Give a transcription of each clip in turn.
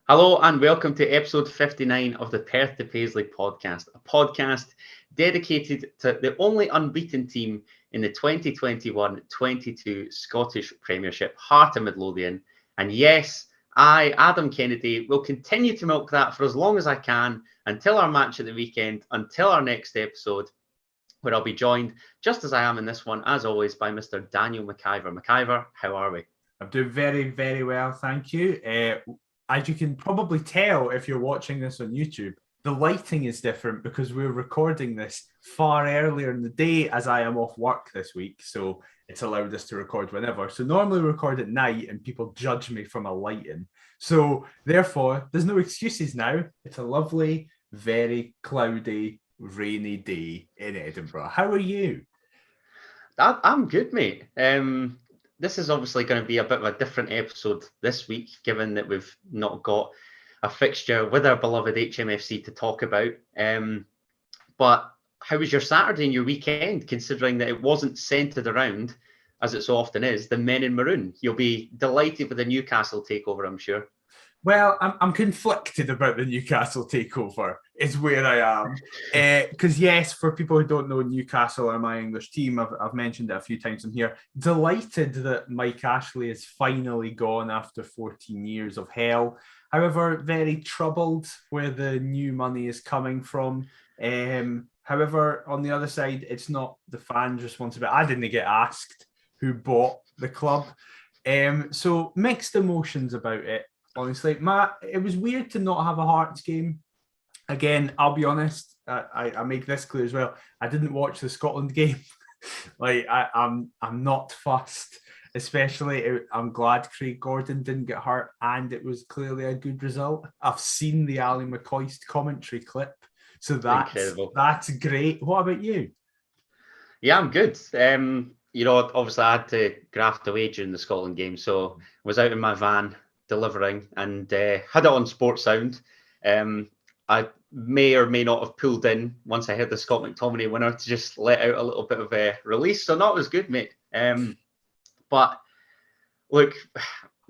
Hello and welcome to episode 59 of the Perth to Paisley Podcast, a podcast dedicated to the only unbeaten team in the 2021-22 Scottish Premiership, Heart of Midlothian. And yes, I, Adam Kennedy, will continue to milk that for as long as I can until our match at the weekend, until our next episode, where I'll be joined, just as I am in this one, as always, by Mr. Daniel McIver. McIver, how are we? I'm doing very, very well, thank you. As you can probably tell if you're watching this on YouTube, the lighting is different because we're recording this far earlier in the day as I am off work this week. So it's allowed us to record whenever. So normally we record at night and people judge me for my lighting. So therefore, there's no excuses now. It's a lovely, very cloudy, rainy day in Edinburgh. How are you? I'm good, mate. This is obviously going to be a bit of a different episode this week, given that we've not got a fixture with our beloved HMFC to talk about. But how was your Saturday and your weekend, considering that it wasn't centred around, as it so often is, the men in maroon? You'll be delighted with the Newcastle takeover, I'm sure. Well, I'm conflicted about the Newcastle takeover, is where I am. Because, yes, for people who don't know, Newcastle are my English team. I've mentioned it a few times in here. Delighted that Mike Ashley is finally gone after 14 years of hell. However, very troubled where the new money is coming from. However, on the other side, it's not the fans' responsibility. I didn't get asked who bought the club. So mixed emotions about it. Honestly, it was weird to not have a Hearts game. Again, I'll be honest, I make this clear as well. I didn't watch the Scotland game. I'm not fussed. Especially, I'm glad Craig Gordon didn't get hurt, and it was clearly a good result. I've seen the Ali McCoist commentary clip, so that's great. What about you? Yeah, I'm good. Obviously I had to graft away during the Scotland game, so I was out in my van delivering and had it on Sports Sound. I may or may not have pulled in once I heard the Scott McTominay winner to just let out a little bit of a release. So that was good, mate. But look,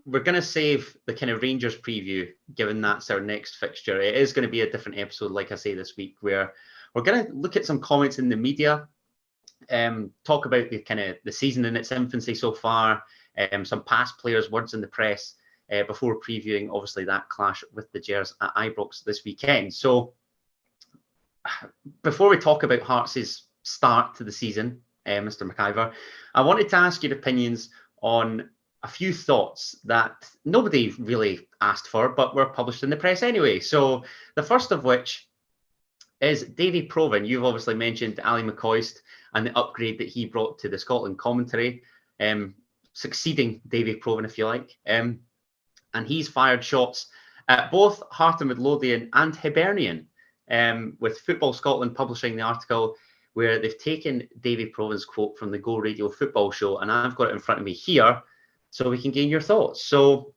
we're going to save the kind of Rangers preview, given that's our next fixture. It is going to be a different episode, like I say, this week, where we're going to look at some comments in the media, talk about the kind of the season in its infancy so far, some past players' words in the press, before previewing, obviously, that clash with the Gers at Ibrox this weekend. So before we talk about Hearts' start to the season, Mr. McIver, I wanted to ask your opinions on a few thoughts that nobody really asked for, but were published in the press anyway. So the first of which is Davy Provan. You've obviously mentioned Ali McCoist and the upgrade that he brought to the Scotland commentary, succeeding Davy Provan, if you like. And he's fired shots at both Heart of Midlothian and Hibernian, with Football Scotland publishing the article where they've taken Davy Provan's quote from the Go Radio football show, and I've got it in front of me here so we can gain your thoughts. So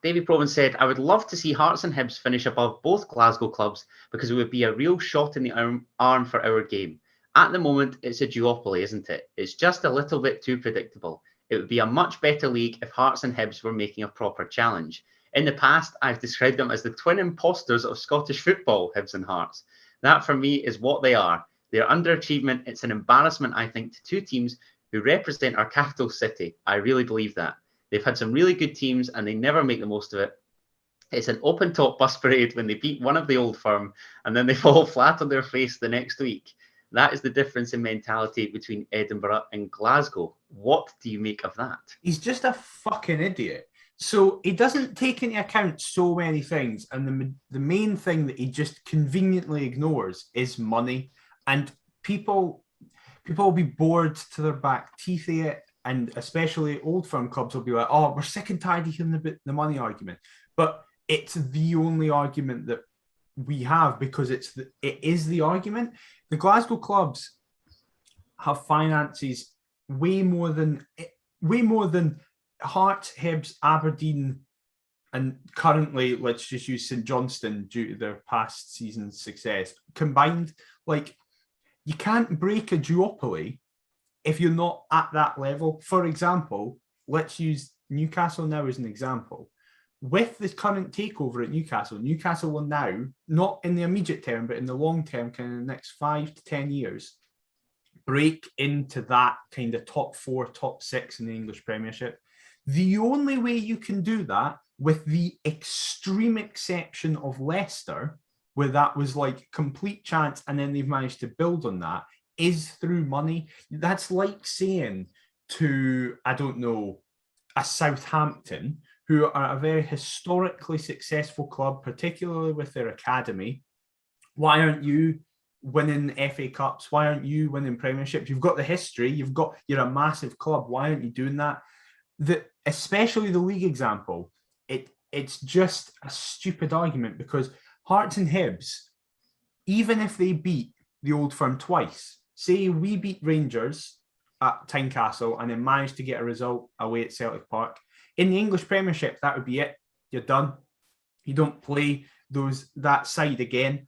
Davy Provan said, "I would love to see Hearts and Hibs finish above both Glasgow clubs because it would be a real shot in the arm for our game. At the moment, it's a duopoly, isn't it? It's just a little bit too predictable. It would be a much better league if Hearts and Hibs were making a proper challenge. In the past, I've described them as the twin imposters of Scottish football, Hibs and Hearts. That, for me, is what they are. Their underachievement, it's an embarrassment, I think, to two teams who represent our capital city. I really believe that. They've had some really good teams and they never make the most of it. It's an open-top bus parade when they beat one of the old firm and then they fall flat on their face the next week. That is the difference in mentality between Edinburgh and Glasgow. What do you make of that?" He's just a fucking idiot. So he doesn't take into account so many things. And the main thing that he just conveniently ignores is money. And people will be bored to their back teeth of it. And especially old firm clubs will be like, oh, we're sick and tired of hearing the money argument. But it's the only argument that we have because it is the argument. The Glasgow clubs have finances way more than Hearts, Hibs, Aberdeen, and currently let's just use St Johnstone due to their past season's success combined. Like, you can't break a duopoly if you're not at that level. For example, let's use Newcastle now as an example. with this current takeover at Newcastle will now, not in the immediate term, but in the long term, kind of the next 5 to 10 years, break into that kind of top 4, top 6 in the English Premiership. The only way you can do that, with the extreme exception of Leicester, where that was like complete chance and then they've managed to build on that, is through money. That's like saying to, I don't know, a Southampton, who are a very historically successful club, particularly with their academy, why aren't you winning FA Cups? Why aren't you winning Premierships? You've got the history. You're a massive club. Why aren't you doing that? Especially the league example, it's just a stupid argument, because Hearts and Hibs, even if they beat the Old Firm twice, say we beat Rangers at Tynecastle and then managed to get a result away at Celtic Park, in the English Premiership, that would be it. You're done. You don't play that side again.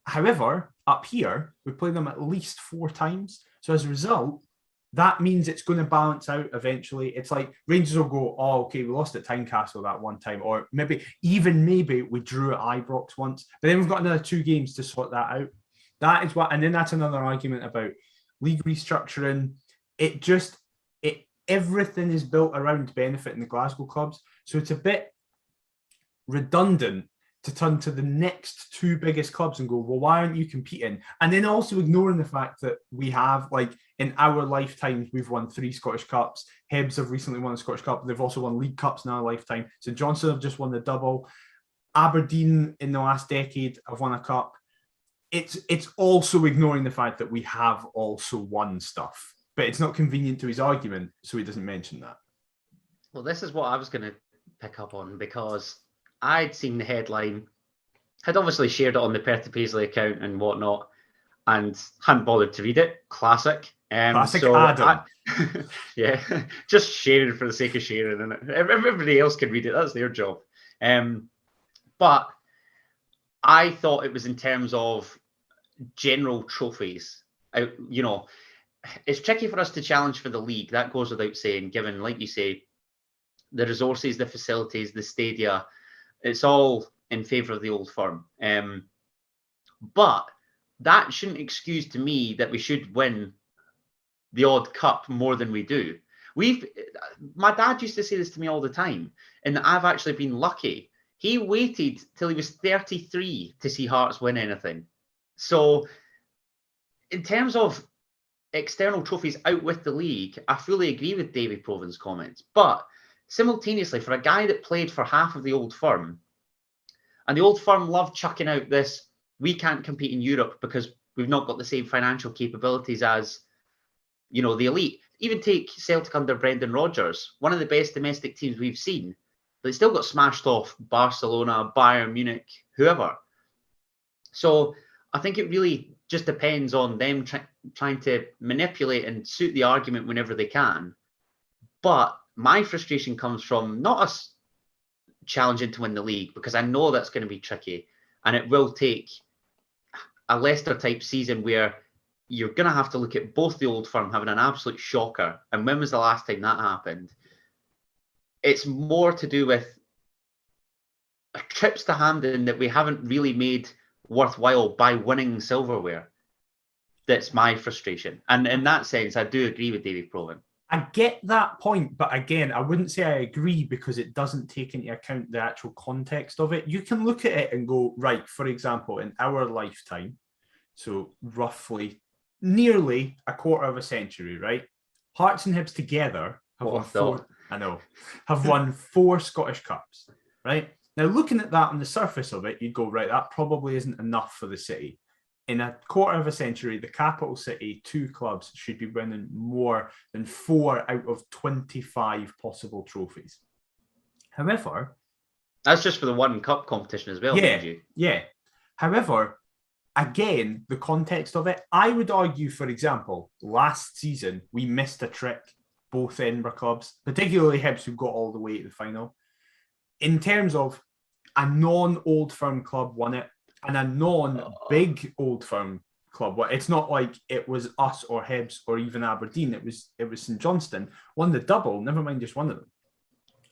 However, up here, we play them at least 4 times. So as a result, that means it's going to balance out eventually. It's like Rangers will go, oh, okay, we lost at Tynecastle that one time. Or maybe we drew at Ibrox once. But then we've got another 2 games to sort that out. That is what, and then that's another argument about league restructuring. Everything is built around benefiting the Glasgow clubs. So it's a bit redundant to turn to the next 2 biggest clubs and go, well, why aren't you competing? And then also ignoring the fact that we have, like, in our lifetimes, we've won 3 Scottish Cups. Hibs have recently won the Scottish Cup. They've also won League Cups in our lifetime. St Johnstone have just won the double. Aberdeen in the last decade have won a cup. It's also ignoring the fact that we have also won stuff. But it's not convenient to his argument, so he doesn't mention that. Well, this is what I was going to pick up on, because I'd seen the headline, had obviously shared it on the Perth to Paisley account and whatnot, and hadn't bothered to read it. Classic. Classic Adam. Yeah, just sharing for the sake of sharing, and everybody else can read it. That's their job. But I thought it was in terms of general trophies. It's tricky for us to challenge for the league. That goes without saying, given, like you say, the resources, the facilities, the stadia. It's all in favour of the Old Firm. But that shouldn't excuse to me that we should win the odd cup more than we do. My dad used to say this to me all the time, and I've actually been lucky. He waited till he was 33 to see Hearts win anything. So in terms of external trophies out with the league, I fully agree with David Proven's comments. But simultaneously, for a guy that played for half of the Old Firm, and the Old Firm loved chucking out this, we can't compete in Europe because we've not got the same financial capabilities as, the elite. Even take Celtic under Brendan Rodgers, one of the best domestic teams we've seen, but they still got smashed off Barcelona, Bayern Munich, whoever. So I think it really just depends on them trying to manipulate and suit the argument whenever they can. But my frustration comes from not us challenging to win the league, because I know that's going to be tricky, and it will take a Leicester type season where you're going to have to look at both the Old Firm having an absolute shocker. And when was the last time that happened? It's more to do with trips to Hampden that we haven't really made worthwhile by winning silverware. That's my frustration. And in that sense, I do agree with David Proven. I get that point, but again, I wouldn't say I agree, because it doesn't take into account the actual context of it. You can look at it and go, right, for example, in our lifetime, so roughly nearly a quarter of a century, right? Hearts and Hibs together have won 4 Scottish Cups, right? Now, looking at that on the surface of it, you'd go, right, that probably isn't enough for the city. In a quarter of a century, the capital city, 2 clubs should be winning more than 4 out of 25 possible trophies. However, that's just for the one cup competition as well. Yeah. However, again, the context of it, I would argue, for example, last season, we missed a trick, both Edinburgh clubs, particularly Hibs, who got all the way to the final. In terms of a non-Old Firm club won it, and a non-big Old Firm club. It's not like it was us or Hibs or even Aberdeen. It was St Johnstone won the double, never mind just one of them.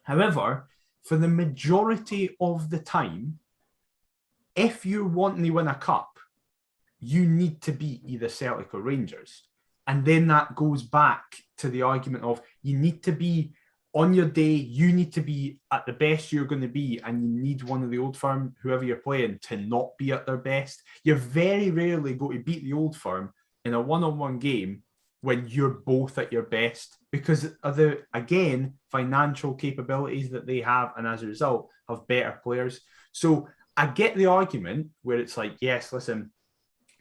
However, for the majority of the time, if you're wanting to win a cup, you need to beat either Celtic or Rangers. And then that goes back to the argument of you need to be on your day, you need to be at the best you're going to be, and you need one of the Old Firm, whoever you're playing, to not be at their best. You're very rarely going to beat the Old Firm in a one-on-one game when you're both at your best because of the, again, financial capabilities that they have, and as a result, have better players. So I get the argument where it's like, yes, listen,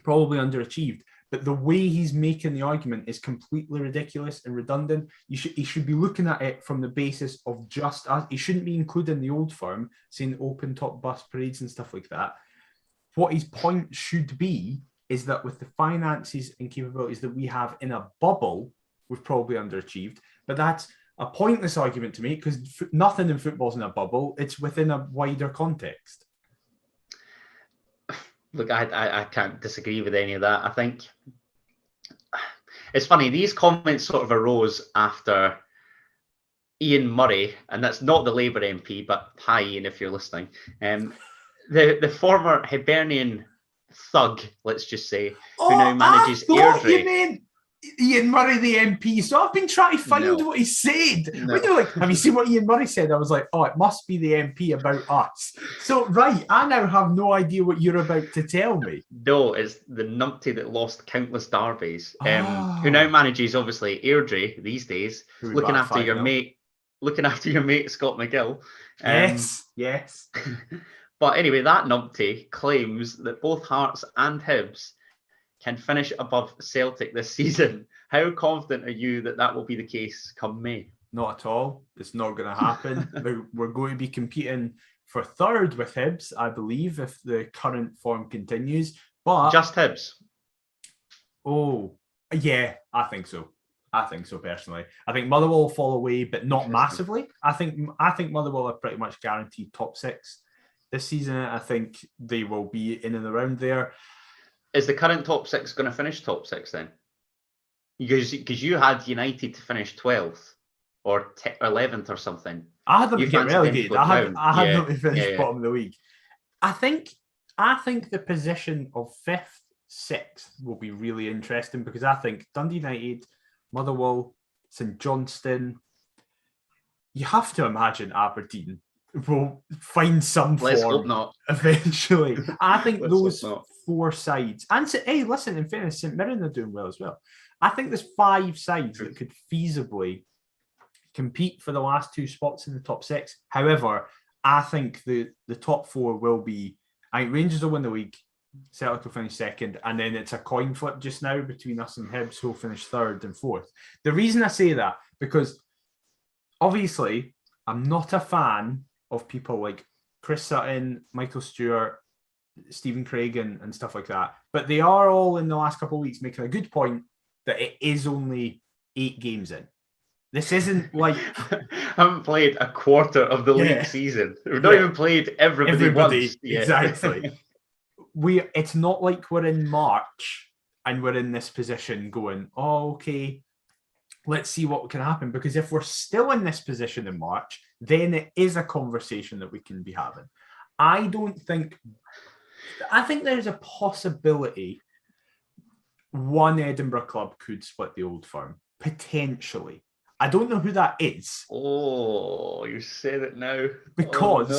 probably underachieved, but the way he's making the argument is completely ridiculous and redundant. He should be looking at it from the basis of just us. He shouldn't be including the Old Firm, saying open top bus parades and stuff like that. What his point should be is that with the finances and capabilities that we have in a bubble, we've probably underachieved. But that's a pointless argument to make because nothing in football's in a bubble. It's within a wider context. Look, I can't disagree with any of that. I think it's funny. These comments sort of arose after Ian Murray, and that's not the Labour MP, but hi Ian, if you're listening. The former Hibernian thug, let's just say, who now manages Airdrie. You mean Ian Murray, the MP. So I've been trying to find what he said. No. When you're like, have you seen what Ian Murray said? I was like, oh, it must be the MP about us. So, right, I now have no idea what you're about to tell me. No, it's the numpty that lost countless derbies, who now manages, obviously, Airdrie these days, looking after your mate Scott McGill. Yes. But anyway, that numpty claims that both Hearts and Hibs can finish above Celtic this season. How confident are you that that will be the case come May? Not at all. It's not going to happen. We're going to be competing for third with Hibs, I believe, if the current form continues. But just Hibs? Oh, yeah, I think so. Personally. I think Motherwell will fall away, but not massively. I think Motherwell are pretty much guaranteed top six this season. I think they will be in and around there. Is the current top six going to finish top six then? Because you had United to finish 12th or 11th or something. I had them to get relegated. I had them to finish bottom of the league. I think the position of 5th, 6th will be really interesting because I think Dundee United, Motherwell, St Johnstone, you have to imagine Aberdeen will find some Let's form hope not. Eventually. I think those 4 sides, and hey, listen, in fairness, St Mirren are doing well as well. I think there's 5 sides that could feasibly compete for the last 2 spots in the top 6. However, I think the top 4 will be, I think Rangers will win the league, Celtic will finish 2nd, and then it's a coin flip just now between us and Hibs who will finish 3rd and 4th. The reason I say that, because obviously I'm not a fan of people like Chris Sutton, Michael Stewart, Stephen Craig and stuff like that. But they are all in the last couple of weeks making a good point that it is only 8 games in. This isn't like... I haven't played a quarter of the league season. We've not even played everybody once. Exactly. It's not like we're in March and we're in this position going, oh, okay, let's see what can happen. Because if we're still in this position in March, then it is a conversation that we can be having. I think there's a possibility one Edinburgh club could split the Old Firm, potentially. I don't know who that is. Oh, you said it now. Because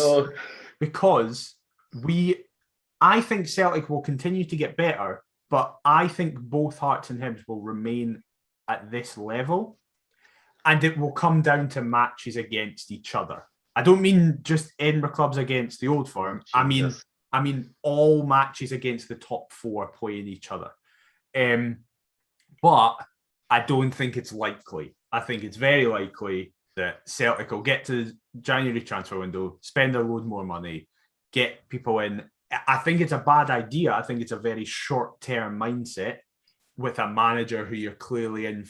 I think Celtic will continue to get better, but I think both Hearts and Hibs will remain at this level, and it will come down to matches against each other. I don't mean just Edinburgh clubs against the Old Firm. Jesus. I mean all matches against the top 4 playing each other. But I don't think it's likely. I think it's very likely that Celtic will get to the January transfer window, spend a load more money, get people in. I think it's a bad idea. I think it's a very short-term mindset with a manager who you're clearly in,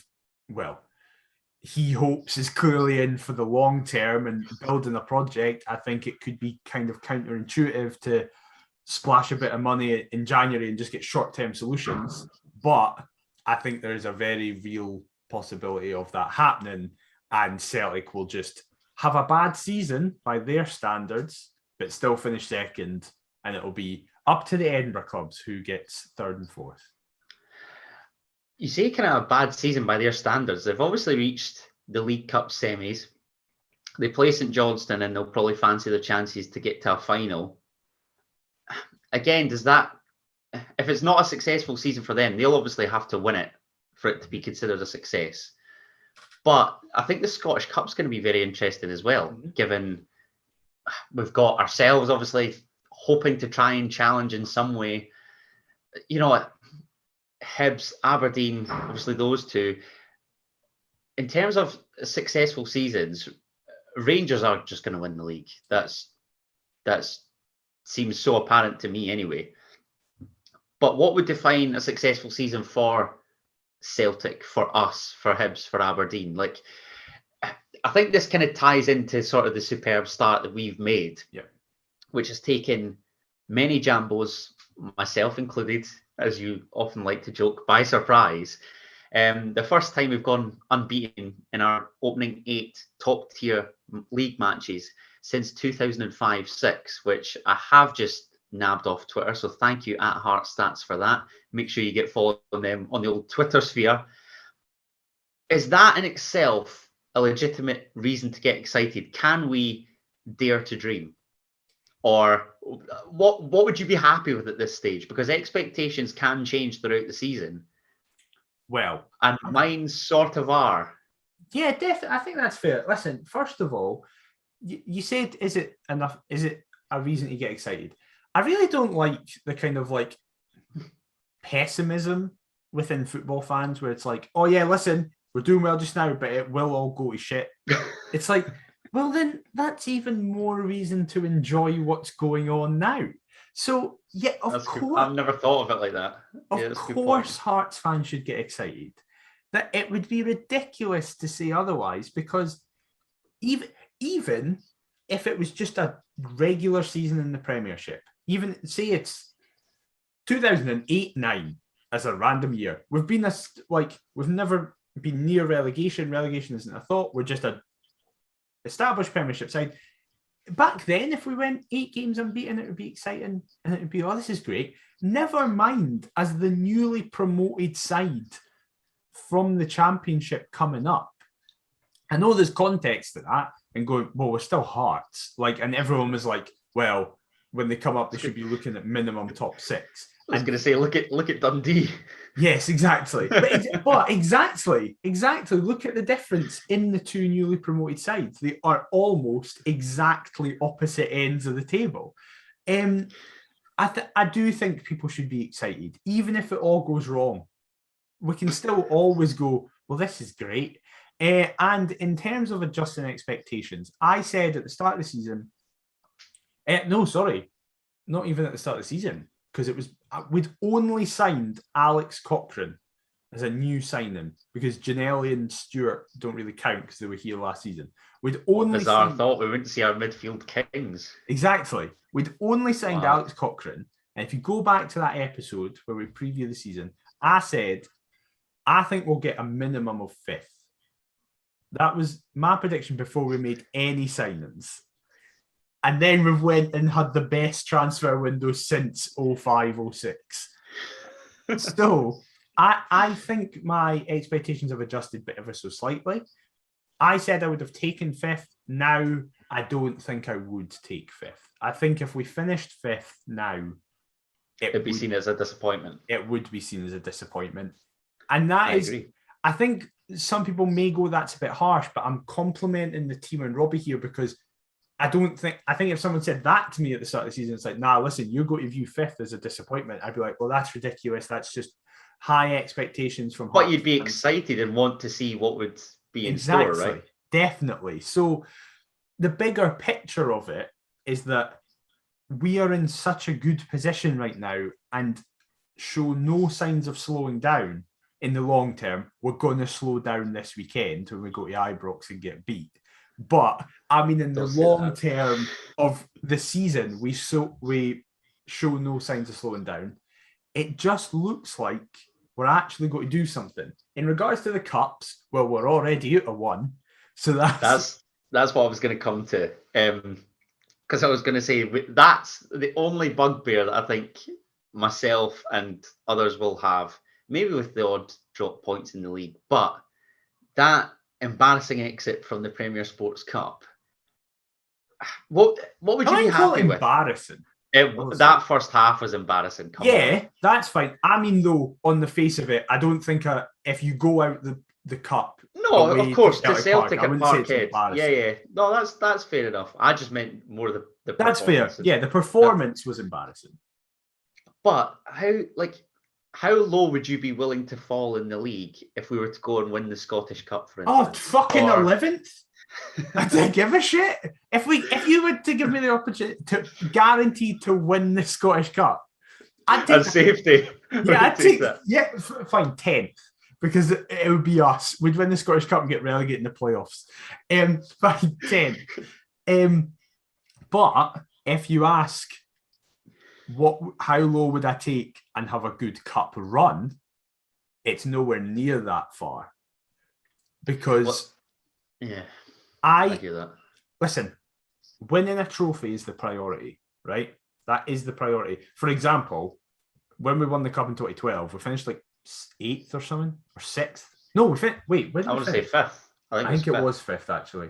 well, he hopes is clearly in for the long term and building a project. I think it could be kind of counterintuitive to splash a bit of money in January and just get short-term solutions. But I think there's a very real possibility of that happening, and Celtic will just have a bad season by their standards, but still finish second, and it'll be up to the Edinburgh clubs who gets third and fourth. You say kind of a bad season by their standards. They've obviously reached the League Cup semis. They play St Johnstone and they'll probably fancy their chances to get to a final. Again, does that, if it's not a successful season for them, they'll obviously have to win it for it to be considered a success. But I think the Scottish Cup's going to be very interesting as well, given we've got ourselves obviously hoping to try and challenge in some way. You know, Hibs, Aberdeen, obviously those two. In terms of successful seasons, Rangers are just going to win the league. That's seems so apparent to me anyway. But what would define a successful season for Celtic, for us, for Hibs, for Aberdeen? Like, I think this kind of ties into sort of the superb start that we've made, which has taken many Jambos, myself included, as you often like to joke, by surprise. The first time we've gone unbeaten in our opening 8 top-tier league matches since 2005-06, which I have just nabbed off Twitter, so thank you at HeartStats for that. Make sure you get following them on the old Twitter sphere. Is that in itself a legitimate reason to get excited? Can we dare to dream? Or what would you be happy with at this stage? Because expectations can change throughout the season. Well, and mine sort of are. Yeah, definitely. I think that's fair. Listen, first of all, you said, is it enough? Is it a reason to get excited? I really don't like the kind of like pessimism within football fans where it's like, oh yeah, listen, we're doing well just now, but it will all go to shit. It's like, well, then that's even more reason to enjoy what's going on now. So, yeah, of course. I've never thought of it like that. Of course, Hearts fans should get excited. That it would be ridiculous to say otherwise, because even if it was just a regular season in the Premiership, even say it's 2008-9 as a random year, we've never been near relegation. Relegation isn't a thought. We're just a established Premiership side. Back then, if we went 8 games unbeaten, it would be exciting and it would be, oh, this is great. Never mind as the newly promoted side from the Championship coming up. I know there's context to that and going, well, we're still Hearts. And everyone was like, well, when they come up, they should be looking at minimum top 6. I was going to say, look at Dundee. Yes, exactly. But exactly. Look at the difference in the two newly promoted sides. They are almost exactly opposite ends of the table. I do think people should be excited, even if it all goes wrong. We can still always go, well, this is great. And in terms of adjusting expectations, I said at the start of the season, not even at the start of the season, because we'd only signed Alex Cochrane as a new signing because Janelli and Stewart don't really count because they were here last season. We'd only thought we went to see our midfield kings. Exactly. We'd only signed Alex Cochrane. And if you go back to that episode where we preview the season, I said, I think we'll get a minimum of 5th. That was my prediction before we made any signings. And then we went and had the best transfer window since 05-06. So I think my expectations have adjusted but ever so slightly. I said I would have taken 5th. Now I don't think I would take 5th. I think if we finished 5th now, it would be seen as a disappointment. It would be seen as a disappointment. And I agree. I think some people may go, that's a bit harsh, but I'm complimenting the team and Robbie here because I think if someone said that to me at the start of the season, it's like, nah, listen, you're going to view 5th as a disappointment. I'd be like, well, that's ridiculous. That's just high expectations from But you'd be excited and want to see what would be in store, right? Definitely. So the bigger picture of it is that we are in such a good position right now and show no signs of slowing down in the long term. We're going to slow down this weekend when we go to Ibrox and get beat. But I mean, in the long term of the season, we show no signs of slowing down. It just looks like we're actually going to do something. In regards to the cups, well, we're already out of one. So that's That's what I was going to come to. Because I was going to say that's the only bugbear that I think myself and others will have, maybe with the odd drop points in the league, but that embarrassing exit from the Premier Sports Cup. What would you be happy with? Embarrassing. That first half was embarrassing. That's fine. I mean, though, on the face of it, I don't think if you go out the cup. No, of course, to Celtic at Parkhead. Yeah. No, that's fair enough. I just meant more the that's fair. Yeah, the performance was embarrassing. But how low would you be willing to fall in the league if we were to go and win the Scottish Cup, for instance? Oh, fucking 11th? I don't give a shit. If you were to give me the opportunity to guarantee to win the Scottish Cup, I'd take safety. Yeah, I'd take that. Yeah, fine, 10th. Because it would be us. We'd win the Scottish Cup and get relegated in the playoffs. Fine, 10th. But if you ask how low would I take and have a good cup run, it's nowhere near that far. Because I hear that. Listen, winning a trophy is the priority, right? That is the priority. For example, when we won the cup in 2012, we finished like 8th or something, or 6th. No, we finished. Wait, when did I want to say 5th. I think it was 5th actually.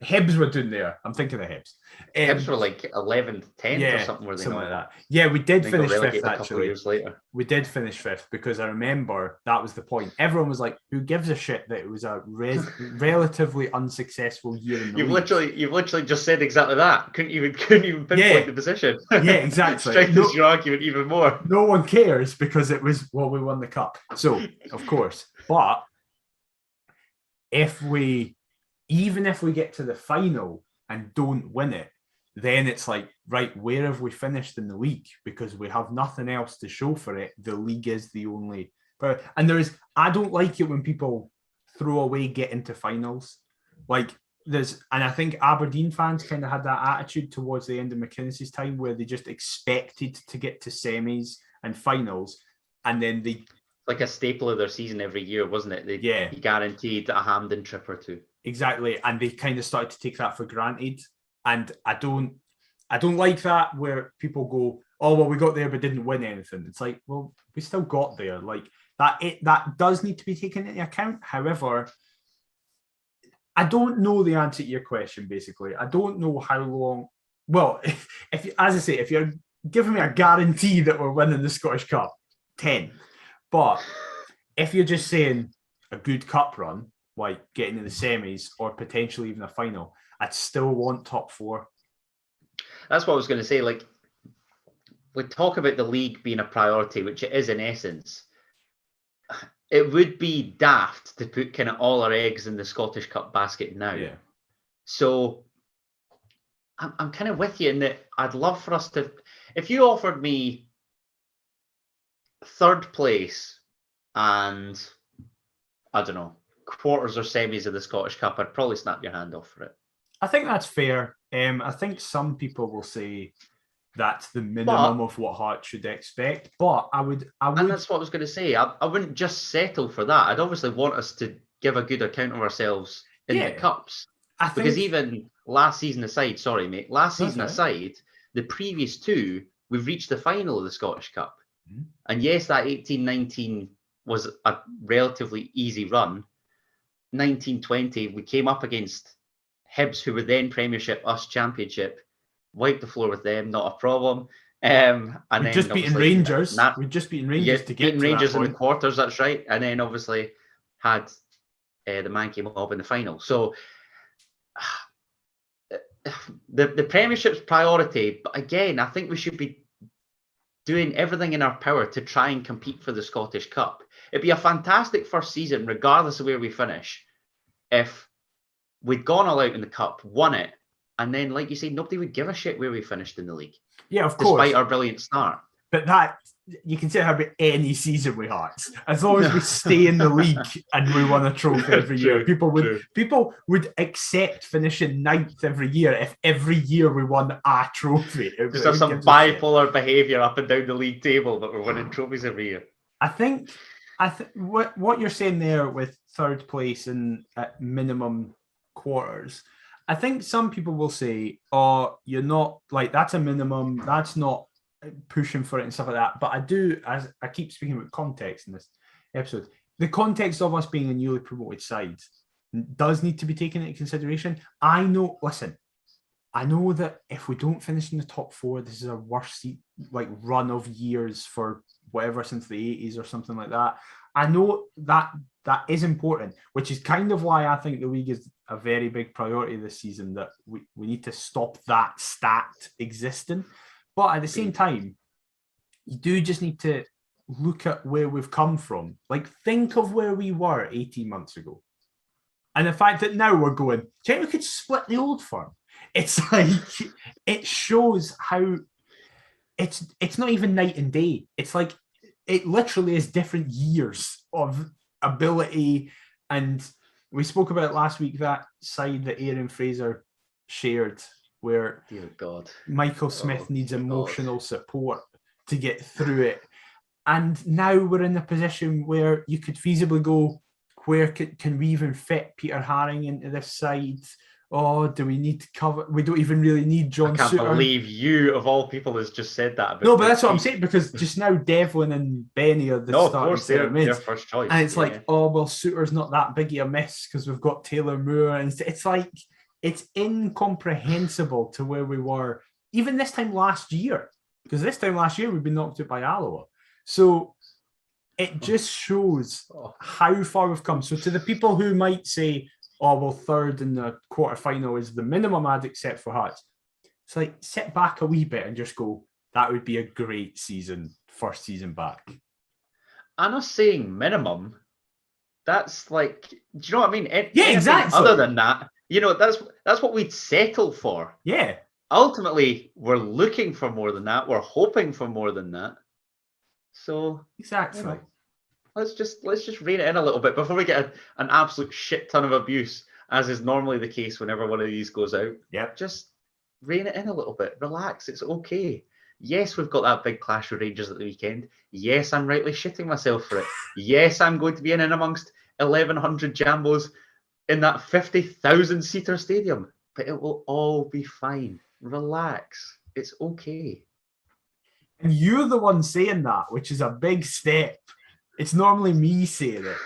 Hibs were doing there. I'm thinking of Hibs. Hibs were like 11th, 10th or something. Something like that. Yeah, we did finish 5th actually. Years later. We did finish 5th because I remember that was the point. Everyone was like, "Who gives a shit that it was a relatively unsuccessful year in the league?" You've literally just said exactly that. Couldn't even pinpoint the position. Yeah, exactly. Strengthens your argument even more. No one cares because it was we won the cup. So of course, but even if we get to the final and don't win it, then it's like, right, where have we finished in the league? Because we have nothing else to show for it. The league is the only. And I don't like it when people throw away getting to finals. And I think Aberdeen fans kind of had that attitude towards the end of McInnes's time where they just expected to get to semis and finals. And then they. Like a staple of their season every year, wasn't it? They guaranteed a Hampden trip or two. Exactly, and they kind of started to take that for granted, and I don't like that where people go, "Oh well, we got there but didn't win anything." It's like, well, we still got there. Like that does need to be taken into account. However, I don't know the answer to your question. Basically, I don't know how long. Well, if you're giving me a guarantee that we're winning the Scottish Cup, 10. But if you're just saying a good cup run, like getting to the semis or potentially even a final, I'd still want top 4. That's what I was going to say. Like, we talk about the league being a priority, which it is in essence. It would be daft to put kind of all our eggs in the Scottish Cup basket now. Yeah. So I'm kind of with you in that I'd love for us to, if you offered me 3rd place and I don't know, quarters or semis of the Scottish Cup, I'd probably snap your hand off for it. I think that's fair. I think some people will say that's the minimum of what Hearts should expect. But I would, and that's what I was going to say. I wouldn't just settle for that. I'd obviously want us to give a good account of ourselves in the cups. Because even last season aside, the previous 2, we've reached the final of the Scottish Cup. Mm-hmm. And yes, that 18-19 was a relatively easy run. 19-20, we came up against Hibs, who were then Premiership, us Championship, wiped the floor with them, not a problem. And we've just beaten Rangers. We've just beaten Rangers to get to Rangers that in the quarters, that's right. And then obviously had the Mankey Mob in the final. So the Premiership's priority, but again, I think we should be doing everything in our power to try and compete for the Scottish Cup. It'd be a fantastic first season, regardless of where we finish, if we'd gone all out in the Cup, won it, and then, like you say, nobody would give a shit where we finished in the league. Yeah, of course. Despite our brilliant start. But that, you can say about any season with Hearts. As long as we stay in the league and we win a trophy every year, people would accept finishing 9th every year if every year we won a trophy. Just have some bipolar behaviour up and down the league table, but we're winning trophies every year. I think what you're saying there with 3rd place and at minimum quarters, I think some people will say, "Oh, you're not like that's a minimum. That's not pushing for it and stuff like that." But I do, as I keep speaking about context in this episode, the context of us being a newly promoted side does need to be taken into consideration. I know that if we don't finish in the top 4, this is our worst run of years for whatever since the 80s or something like that. I know that is important, which is kind of why I think the league is a very big priority this season, that we need to stop that stat existing. But at the same time, you do just need to look at where we've come from. Like, think of where we were 18 months ago. And the fact that now we're going, we could split the old firm. It's like, it shows how it's not even night and day. It's like, it literally is different years of ability. And we spoke about last week, that side that Aaron Fraser shared, where dear God, Michael Smith needs emotional support to get through it. And now we're in a position where you could feasibly go, where can we even fit Peter Haring into this side? Oh, do we need to cover? We don't even really need John Suter. I can't believe you, of all people, has just said that about. No, but that's what I'm saying, because just now Devlin and Benny are the starting center mids. Their first choice. And it's like, oh, well, Suter's not that big of a miss because we've got Taylor Moore. And it's like, it's incomprehensible to where we were even this time last year. Because this time last year, we've been knocked out by Alloa. So it just shows how far we've come. So to the people who might say, oh, well, third in the quarterfinal is the minimum I'd accept for Hearts. It's like, sit back a wee bit and just go, that would be a great season, first season back. I'm not saying minimum. That's like, do you know what I mean? Yeah, exactly. Other than that, that's what we'd settle for. Yeah. Ultimately, we're looking for more than that. We're hoping for more than that. So exactly. Let's just rein it in a little bit before we get an absolute shit ton of abuse, as is normally the case whenever one of these goes out. Yeah. Just rein it in a little bit. Relax. It's okay. Yes, we've got that big clash with Rangers at the weekend. Yes, I'm rightly shitting myself for it. Yes, I'm going to be in amongst 1,100 Jambos in that 50,000 seater stadium. But it will all be fine. Relax. It's okay. And you're the one saying that, which is a big step. It's normally me saying it.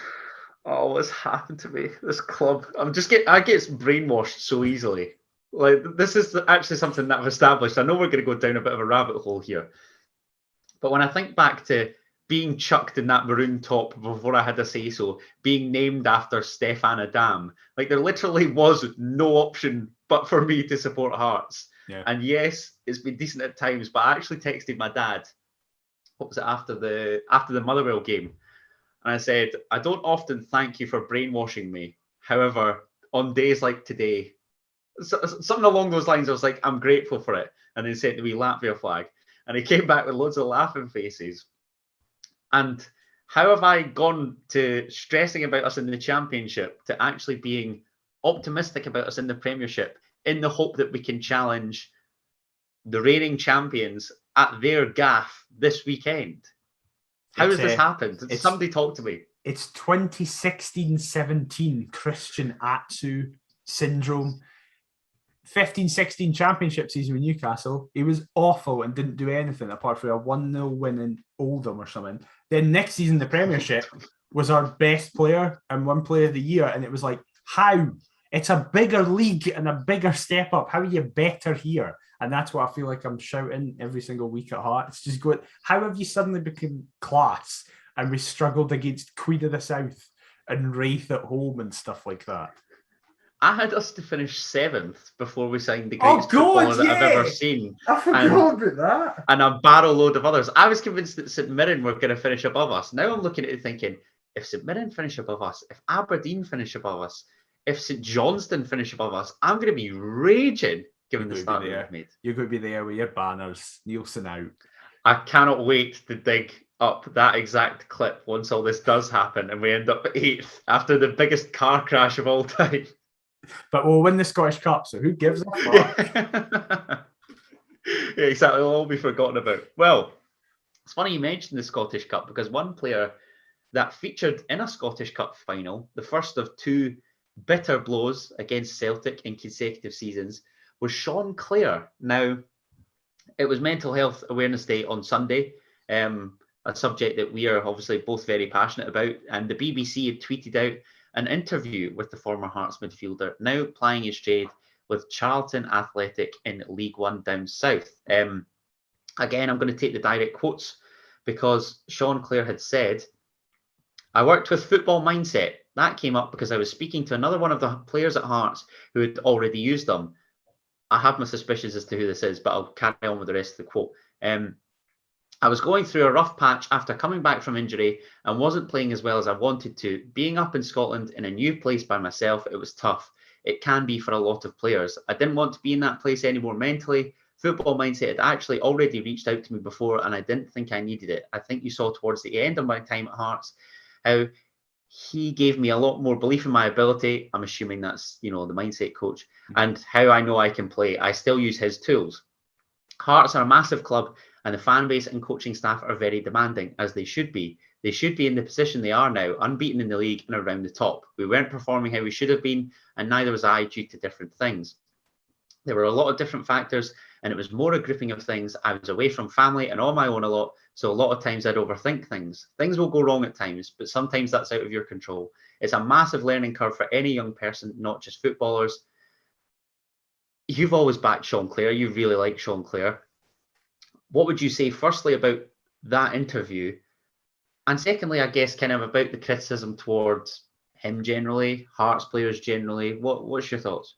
Oh, what's happened to me? This club. I get brainwashed so easily. Like, this is actually something that I've established. I know we're going to go down a bit of a rabbit hole here. But when I think back to being chucked in that maroon top before I had a say so, being named after Stefan Adam, like, there literally was no option but for me to support Hearts. Yeah. And yes, it's been decent at times, but I actually texted my dad, what was it, after the Motherwell game? And I said, I don't often thank you for brainwashing me. However, on days like today, something along those lines, I was like, I'm grateful for it. And then sent the wee Latvia flag. And he came back with loads of laughing faces. And how have I gone to stressing about us in the Championship to actually being optimistic about us in the Premiership, in the hope that we can challenge the reigning champions at their gaff this weekend? How has this happened? Somebody talk to me. It's 2016-17 Christian Atsu syndrome. 15-16 championship season with Newcastle. He was awful and didn't do anything apart from a 1-0 win in Oldham or something. Then next season, the Premiership was our best player and one player of the year. And it was like, how? It's a bigger league and a bigger step up. How are you better here? And that's what I feel like I'm shouting every single week at Hearts. Just going, how have you suddenly become class? And we struggled against Queen of the South and Wraith at home and stuff like that. I had us to finish 7th before we signed the greatest footballer that I've ever seen. I forgot about that. And a barrow load of others. I was convinced that St Mirren were going to finish above us. Now I'm looking at it thinking, if St Mirren finish above us, if Aberdeen finish above us, if St Johnstone finish above us, I'm going to be raging given the start that we've made. You're going to be there with your banners, Nielsen out. I cannot wait to dig up that exact clip once all this does happen and we end up 8th after the biggest car crash of all time. But we'll win the Scottish Cup, so who gives a fuck? Yeah, exactly. It'll all be forgotten about. Well, it's funny you mentioned the Scottish Cup because one player that featured in a Scottish Cup final, the first of 2 bitter blows against Celtic in consecutive seasons was Sean Clare. Now, it was Mental Health Awareness Day on Sunday, a subject that we are obviously both very passionate about. And the BBC had tweeted out an interview with the former Hearts midfielder, now plying his trade with Charlton Athletic in League One down south. Again, I'm going to take the direct quotes because Sean Clare had said, "I worked with Football Mindset. That came up because I was speaking to another one of the players at Hearts who had already used them. I have my suspicions as to who this is, but I'll carry on with the rest of the quote. I was going through a rough patch after coming back from injury and wasn't playing as well as I wanted to. Being up in Scotland in a new place by myself, it was tough. It can be for a lot of players. I didn't want to be in that place anymore mentally. Football Mindset had actually already reached out to me before and I didn't think I needed it. I think you saw towards the end of my time at Hearts how he gave me a lot more belief in my ability." I'm assuming that's, the mindset coach, "and how I know I can play. I still use his tools. Hearts are a massive club and the fan base and coaching staff are very demanding, as they should be. They should be in the position they are now, unbeaten in the league and around the top. We weren't performing how we should have been, and neither was I due to different things. There were a lot of different factors, and it was more a grouping of things. I was away from family and on my own a lot, so a lot of times I'd overthink things. Things will go wrong at times, but sometimes that's out of your control. It's a massive learning curve for any young person, not just footballers." You've always backed Sean Clare. You really like Sean Clare. What would you say, firstly, about that interview? And secondly, I guess, kind of about the criticism towards him generally, Hearts players generally. What's your thoughts?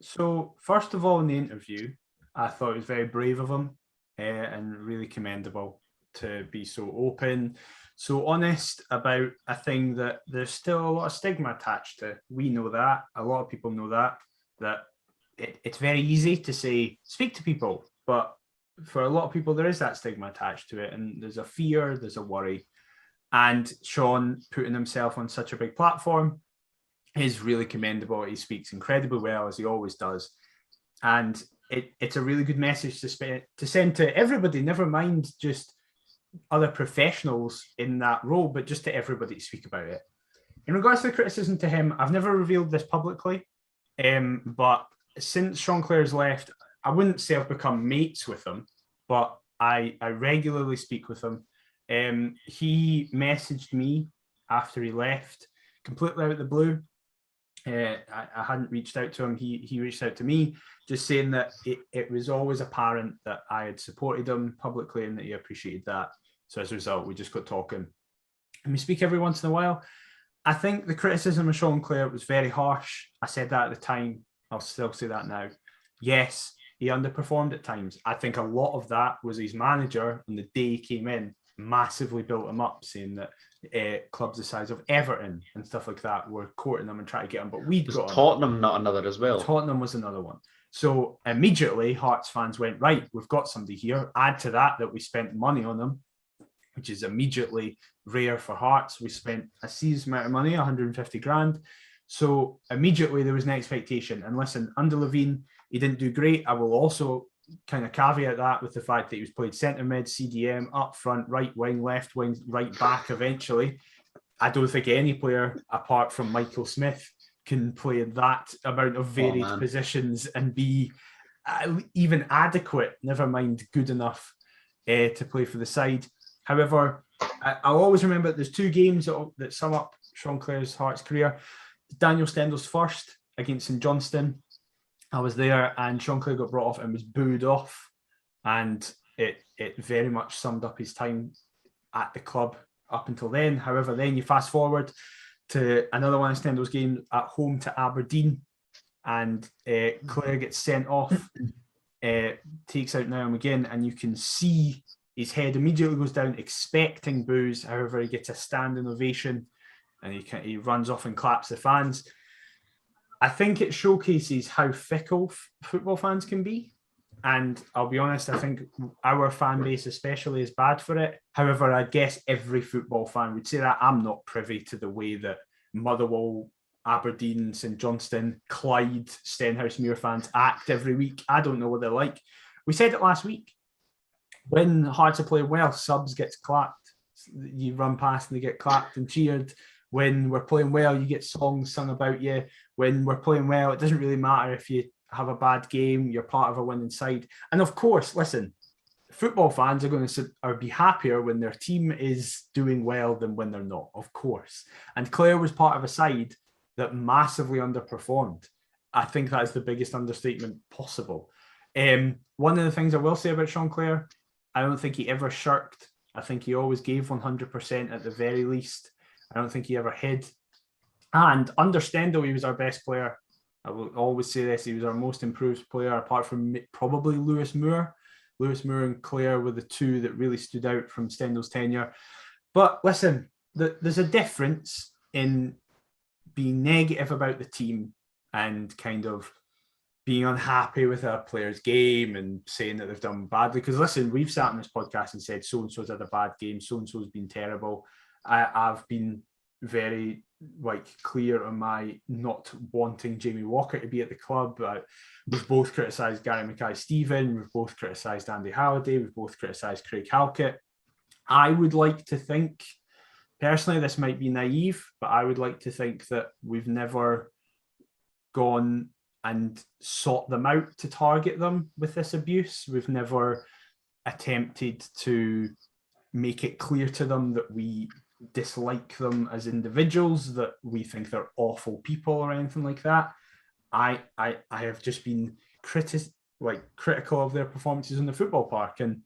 So, first of all, in the interview, I thought it was very brave of him and really commendable to be so open, so honest about a thing that there's still a lot of stigma attached to. We know that. A lot of people know that it's very easy to say, speak to people. But for a lot of people, there is that stigma attached to it. And there's a fear, there's a worry. And Sean putting himself on such a big platform is really commendable. He speaks incredibly well, as he always does. And it's a really good message to send to everybody, never mind just other professionals in that role, but just to everybody to speak about it. In regards to the criticism to him, I've never revealed this publicly, but since Sean Clare's left, I wouldn't say I've become mates with him, but I regularly speak with him. He messaged me after he left, completely out of the blue. I hadn't reached out to him. He reached out to me, just saying that it was always apparent that I had supported him publicly and that he appreciated that. So as a result, we just got talking. And we speak every once in a while. I think the criticism of Sean Clare was very harsh. I said that at the time. I'll still say that now. Yes, he underperformed at times. I think a lot of that was his manager, on the day he came in, massively built him up, saying that clubs the size of Everton and stuff like that were courting him and trying to get him. But we'd got him. Tottenham not another as well? Tottenham was another one. So immediately, Hearts fans went, right, we've got somebody here. Add to that we spent money on him, which is immediately rare for Hearts. We spent a season's amount of money, 150 grand. So immediately there was an expectation. And listen, under Levine, he didn't do great. I will also kind of caveat that with the fact that he was played centre mid, CDM, up front, right wing, left wing, right back eventually. I don't think any player, apart from Michael Smith, can play that amount of varied positions and be even adequate, never mind good enough to play for the side. However, I'll always remember there's two games that sum up Sean Clare's Hearts career. Daniel Stendel's first against St Johnstone. I was there and Sean Clare got brought off and was booed off. And it very much summed up his time at the club up until then. However, then you fast forward to another one of Stendel's games at home to Aberdeen. And Clare gets sent off, takes out Niall McGinn, and you can see his head immediately goes down, expecting boos. However, he gets a standing ovation and he runs off and claps the fans. I think it showcases how fickle football fans can be. And I'll be honest, I think our fan base especially is bad for it. However, I guess every football fan would say that. I'm not privy to the way that Motherwell, Aberdeen, St Johnstone, Clyde, Stenhousemuir fans act every week. I don't know what they're like. We said it last week. When Hearts are playing well, subs gets clapped. You run past and they get clapped and cheered. When we're playing well, you get songs sung about you. When we're playing well, it doesn't really matter if you have a bad game, you're part of a winning side. And of course, listen, football fans are going to be happier when their team is doing well than when they're not, of course. And Clare was part of a side that massively underperformed. I think that is the biggest understatement possible. One of the things I will say about Sean Clare, I don't think he ever shirked. I think he always gave 100% at the very least. I don't think he ever hid. And understandably, he was our best player. I will always say this, he was our most improved player, apart from probably Lewis Moore. Lewis Moore and Clare were the two that really stood out from Stendel's tenure. But listen, there's a difference in being negative about the team and kind of being unhappy with a player's game and saying that they've done badly. Because listen, we've sat on this podcast and said so-and-so's had a bad game, so-and-so's been terrible. I've been very clear on my not wanting Jamie Walker to be at the club. We've both criticised Gary Mackay-Steven, we've both criticised Andy Halliday, we've both criticised Craig Halkett. I would like to think, personally, this might be naive, but I would like to think that we've never gone and sought them out to target them with this abuse. We've never attempted to make it clear to them that we dislike them as individuals, that we think they're awful people or anything like that. I have just been critical of their performances in the football park, and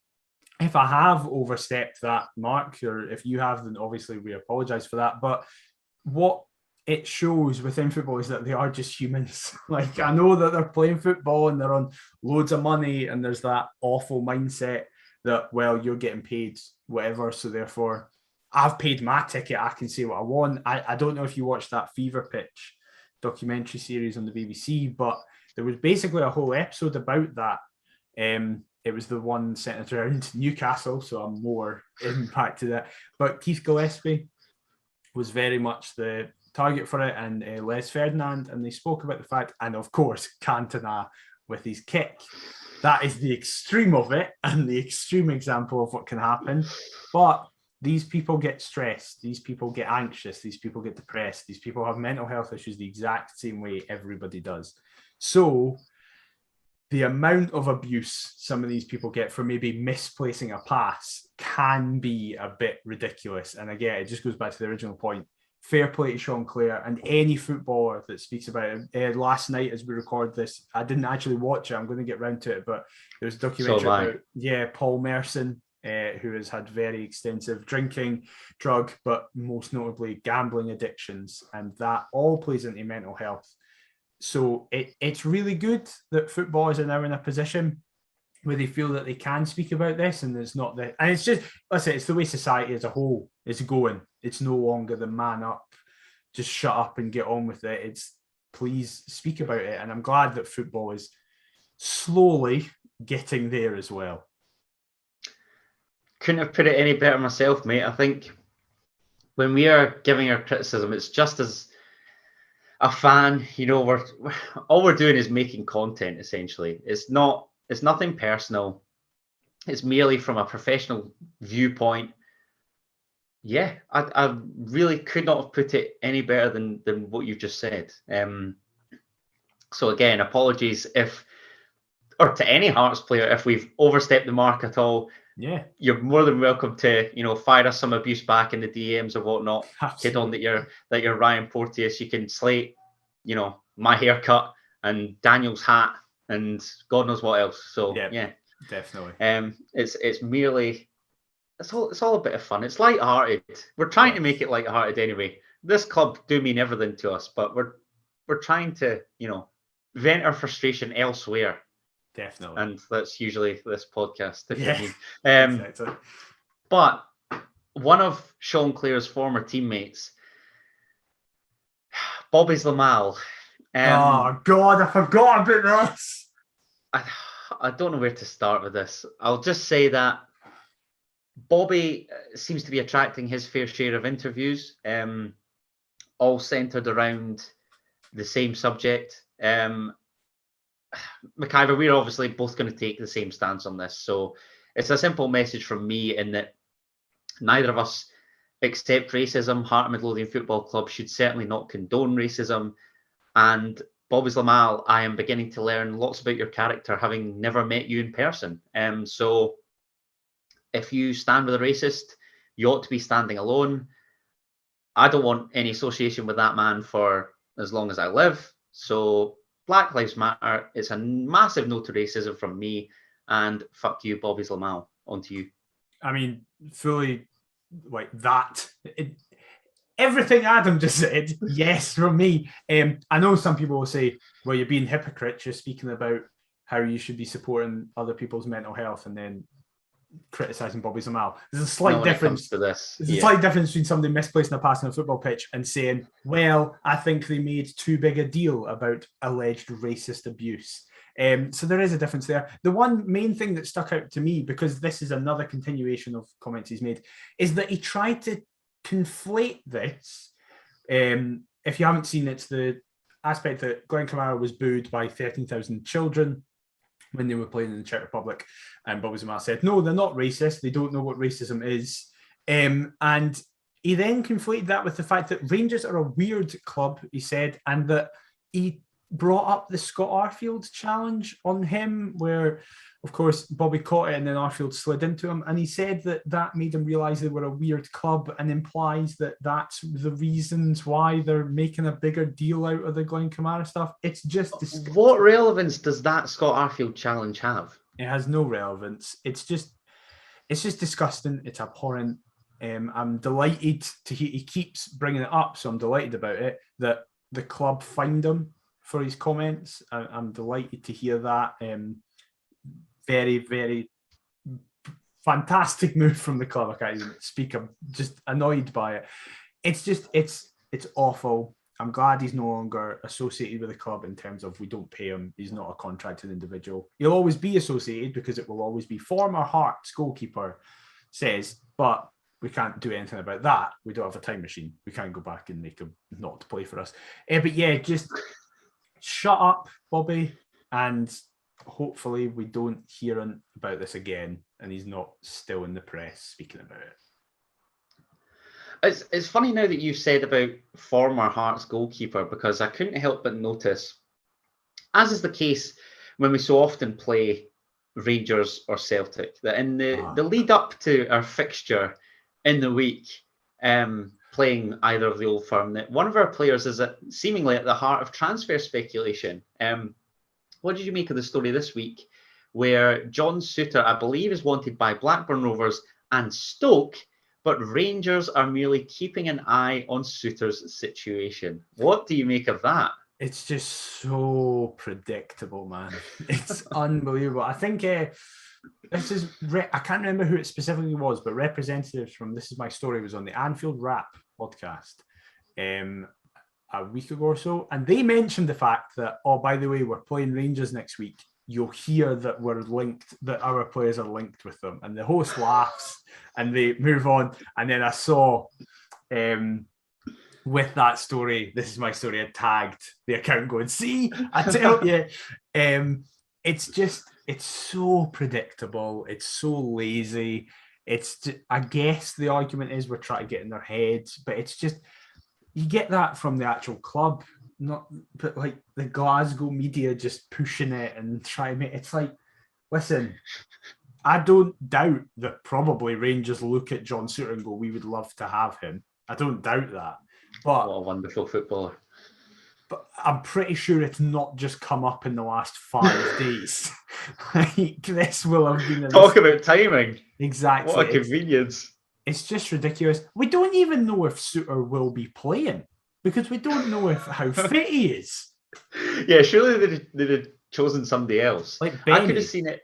if I have overstepped that mark, or if you have, then obviously we apologise for that. But what it shows within football is that they are just humans. I know that they're playing football and they're on loads of money, and there's that awful mindset that, well, you're getting paid whatever, so therefore I've paid my ticket, I can say what I want. I don't know if you watched that Fever Pitch documentary series on the BBC, but there was basically a whole episode about that. It was the one centred around Newcastle, so I'm more impacted that. But Keith Gillespie was very much the target for it, and Les Ferdinand, and they spoke about the fact, and of course Cantona with his kick. That is the extreme of it, and the extreme example of what can happen. But these people get stressed, these people get anxious, these people get depressed, these people have mental health issues the exact same way everybody does. So the amount of abuse some of these people get for maybe misplacing a pass can be a bit ridiculous. And again, it just goes back to the original point. Fair play to Sean Clare and any footballer that speaks about it. Last night, as we record this, I didn't actually watch it. I'm going to get round to it, but there was a documentary about Paul Merson, who has had very extensive drinking, drug, but most notably gambling addictions, and that all plays into mental health. So it's really good that footballers are now in a position where they feel that they can speak about this, and it's not that. And it's just, listen, it's the way society as a whole is going. It's no longer the man up, just shut up and get on with it. It's please speak about it. And I'm glad that football is slowly getting there as well. Couldn't have put it any better myself, mate. I think when we are giving our criticism, it's just as a fan, all we're doing is making content, essentially. It's nothing personal. It's merely from a professional viewpoint. Yeah, I really could not have put it any better than what you've just said. So again, apologies to any Hearts player if we've overstepped the mark at all. Yeah, you're more than welcome to fire us some abuse back in the DMs or whatnot. Kid on that you're Ryan Porteous. You can slate my haircut and Daniel's hat and God knows what else. So yeah, definitely. It's merely it's all a bit of fun. It's light-hearted. We're trying to make it light-hearted anyway. This club do mean everything to us, but we're trying to vent our frustration elsewhere. Definitely. And that's usually this podcast. Exactly. But one of Sean Clare's former teammates, Bobby Lamal. Oh, God, I forgot about this. I don't know where to start with this. I'll just say that Bobby seems to be attracting his fair share of interviews, all centred around the same subject. McIver, we're obviously both going to take the same stance on this. So it's a simple message from me in that neither of us accept racism. Heart of Midlothian Football Club should certainly not condone racism. And Bobby's Lamal, I am beginning to learn lots about your character, having never met you in person. So if you stand with a racist, you ought to be standing alone. I don't want any association with that man for as long as I live. So Black Lives Matter. It's a massive no to racism from me. And fuck you, Bobby's Lamal. On to you. I mean, fully like that. Everything Adam just said, yes, from me. I know some people will say, well, you're being hypocrite. You're speaking about how you should be supporting other people's mental health and then criticising Bobby Zamal. There's a slight difference to this. There's a slight difference between somebody misplacing a pass on a football pitch and saying, well, I think they made too big a deal about alleged racist abuse. So there is a difference there. The one main thing that stuck out to me, because this is another continuation of comments he's made, is that he tried to conflate this. If you haven't seen it, it's the aspect that Glenn Kamara was booed by 13,000 children when they were playing in the Czech Republic, and Bobby Zamal said, no, they're not racist, they don't know what racism is. And he then conflated that with the fact that Rangers are a weird club, he said, and that he brought up the Scott Arfield challenge on him, where, of course, Bobby caught it and then Arfield slid into him. And he said that that made him realise they were a weird club and implies that that's the reasons why they're making a bigger deal out of the Glenn Kamara stuff. It's just disgusting. What relevance does that Scott Arfield challenge have? It has no relevance. It's just disgusting. It's abhorrent. I'm delighted to hear he keeps bringing it up, so I'm delighted about it, that the club fined him for his comments. I'm delighted to hear that. Very, very fantastic move from the club. I can't even speak. I'm just annoyed by it. It's awful. I'm glad he's no longer associated with the club in terms of we don't pay him. He's not a contracted individual. He'll always be associated because it will always be former Hearts goalkeeper says, but we can't do anything about that. We don't have a time machine. We can't go back and make him not play for us. But yeah, just shut up, Bobby, and hopefully we don't hear about this again and he's not still in the press speaking about it. It's funny now that you said about former Hearts goalkeeper, because I couldn't help but notice, as is the case when we so often play Rangers or Celtic, that in the lead up to our fixture in the week, playing either of the Old Firm, that one of our players is seemingly at the heart of transfer speculation. What did you make of the story this week where John Souttar, I believe, is wanted by Blackburn Rovers and Stoke, but Rangers are merely keeping an eye on Souttar's situation? What do you make of that? It's just so predictable, man. It's unbelievable. I think this is, I can't remember who it specifically was, but representatives from This Is My Story was on the Anfield Rap podcast a week ago or so, and they mentioned the fact that, oh, by the way, we're playing Rangers next week. You'll hear that we're linked, that our players are linked with them. And the host laughs and they move on. And then I saw with that story, This Is My Story, I tagged the account going, see, I tell you, it's so predictable. It's so lazy. I guess the argument is we're trying to get in their heads, but it's just, you get that from the actual club. But like the Glasgow media just pushing it and trying to, it's like, listen, I don't doubt that probably Rangers look at John Souttar and go, we would love to have him. I don't doubt that. But what a wonderful footballer. But I'm pretty sure it's not just come up in the last 5 days. Like, this will have been... Talk about timing. Exactly. What a convenience. It's just ridiculous. We don't even know if Souttar will be playing, because we don't know how fit he is. Yeah, surely they'd have chosen somebody else. Like Benny. I could have seen it.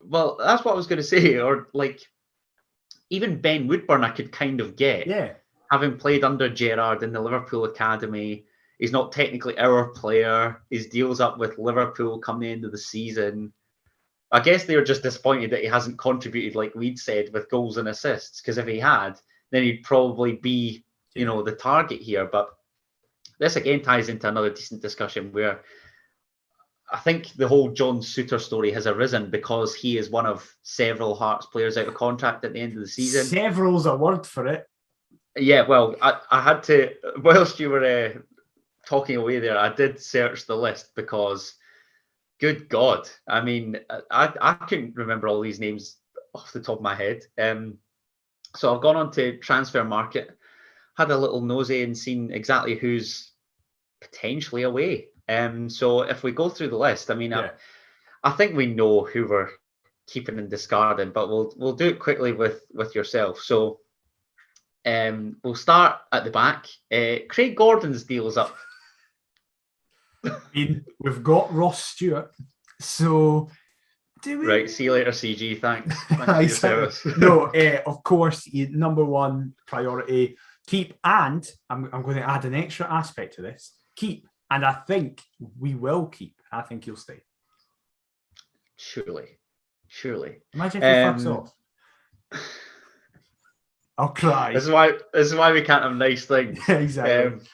Well, that's what I was going to say. Or like, even Ben Woodburn I could kind of get. Yeah. Having played under Gerrard in the Liverpool Academy, he's not technically our player. His deal's up with Liverpool come the end of the season. I guess they were just disappointed that he hasn't contributed, like we'd said, with goals and assists. Because if he had, then he'd probably be, the target here. But this again ties into another decent discussion where I think the whole John Souttar story has arisen because he is one of several Hearts players out of contract at the end of the season. Several's a word for it. Yeah, well, I had to, whilst you were talking away there, I did search the list because, good God, I mean, I couldn't remember all these names off the top of my head. So I've gone on to Transfer Market, had a little nosy and seen exactly who's potentially away. So if we go through the list, I mean, I think we know who we're keeping and discarding, but we'll do it quickly with yourself. So we'll start at the back. Craig Gordon's deal's up. I mean, we've got Ross Stewart, so do we? Right, see you later, CG. Thanks for your service. No, of course, number one priority, keep, and I'm going to add an extra aspect to this. Keep, and I think we will keep. I think he'll stay. Surely. Imagine if he fucks off. I'll cry. This is why we can't have nice things. Exactly.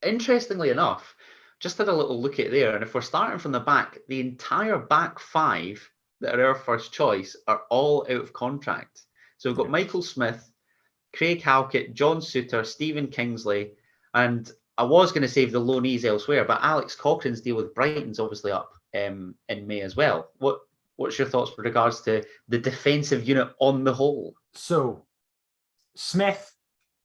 Interestingly enough, just had a little look at there, and if we're starting from the back, the entire back five that are our first choice are all out of contract. So we've got Michael Smith, Craig Halkett, John Souttar, Stephen Kingsley, and I was going to save the loanees elsewhere, but Alex Cochrane's deal with Brighton's obviously up in May as well. What's your thoughts with regards to the defensive unit on the whole? So, Smith,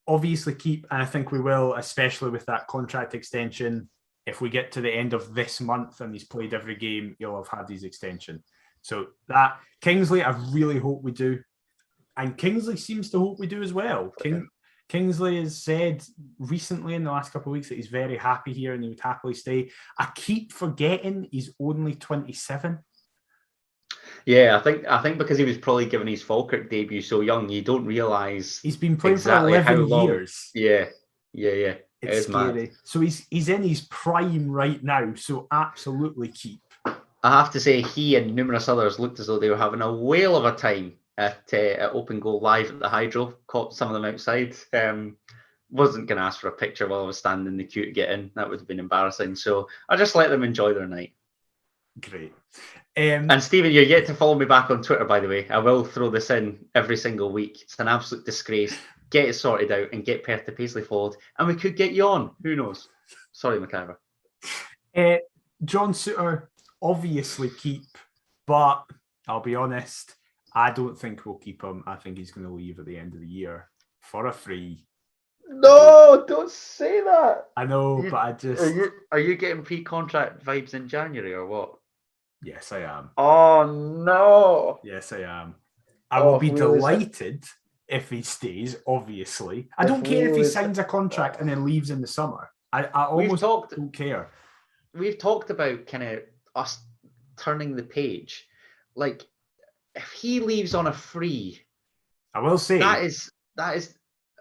obviously keep, and I think we will, especially with that contract extension. If we get to the end of this month and he's played every game, he'll have had his extension. So that, Kingsley, I really hope we do. And Kingsley seems to hope we do as well. Kingsley has said recently in the last couple of weeks that he's very happy here and he would happily stay. I keep forgetting he's only 27. Yeah, I think because he was probably given his Falkirk debut so young, you don't realise he's been playing exactly for 11 years. Yeah. It's scary. Mad. So he's in his prime right now. So absolutely keep. I have to say, he and numerous others looked as though they were having a whale of a time at Open Goal Live at the Hydro. Caught some of them outside. Wasn't going to ask for a picture while I was standing in the queue to get in. That would have been embarrassing. So I just let them enjoy their night. Great. And Stephen, you're yet to follow me back on Twitter, by the way. I will throw this in every single week. It's an absolute disgrace. Get it sorted out and get Perth to Paisley followed, and we could get you on. Who knows? Sorry, McIver. John Souttar, obviously keep, but I'll be honest, I don't think we'll keep him. I think he's going to leave at the end of the year for a free. No, don't say that. I know, but I just... Are you getting pre-contract vibes in January or what? Yes, I am. Oh, no. Yes, I am. I will be delighted if he stays, obviously. I don't care if he signs a contract and then leaves in the summer. I almost don't care. We've talked about kind of us turning the page. Like, if he leaves on a free... I will say... That is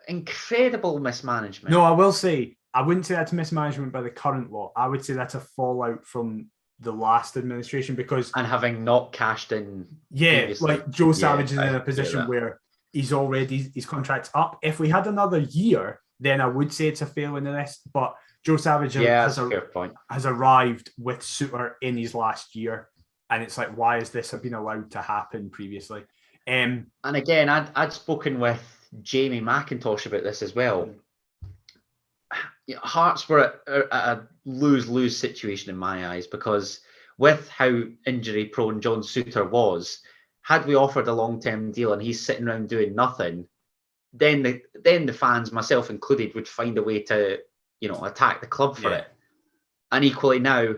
incredible mismanagement. No, I will say, I wouldn't say that's mismanagement by the current lot. I would say that's a fallout from the last administration because... And having not cashed in... Yeah, previously. Like Joe Savage is in a position where he's already, his contract's up. If we had another year, then I would say it's a fail in the list. But Joe Savage has arrived with Souttar in his last year. And it's like, why has this been allowed to happen previously? And again, I'd spoken with Jamie McIntosh about this as well. Hearts were at a lose-lose situation in my eyes because with how injury-prone John Souttar was, had we offered a long-term deal and he's sitting around doing nothing, then the fans, myself included, would find a way to, attack the club for it. And equally now,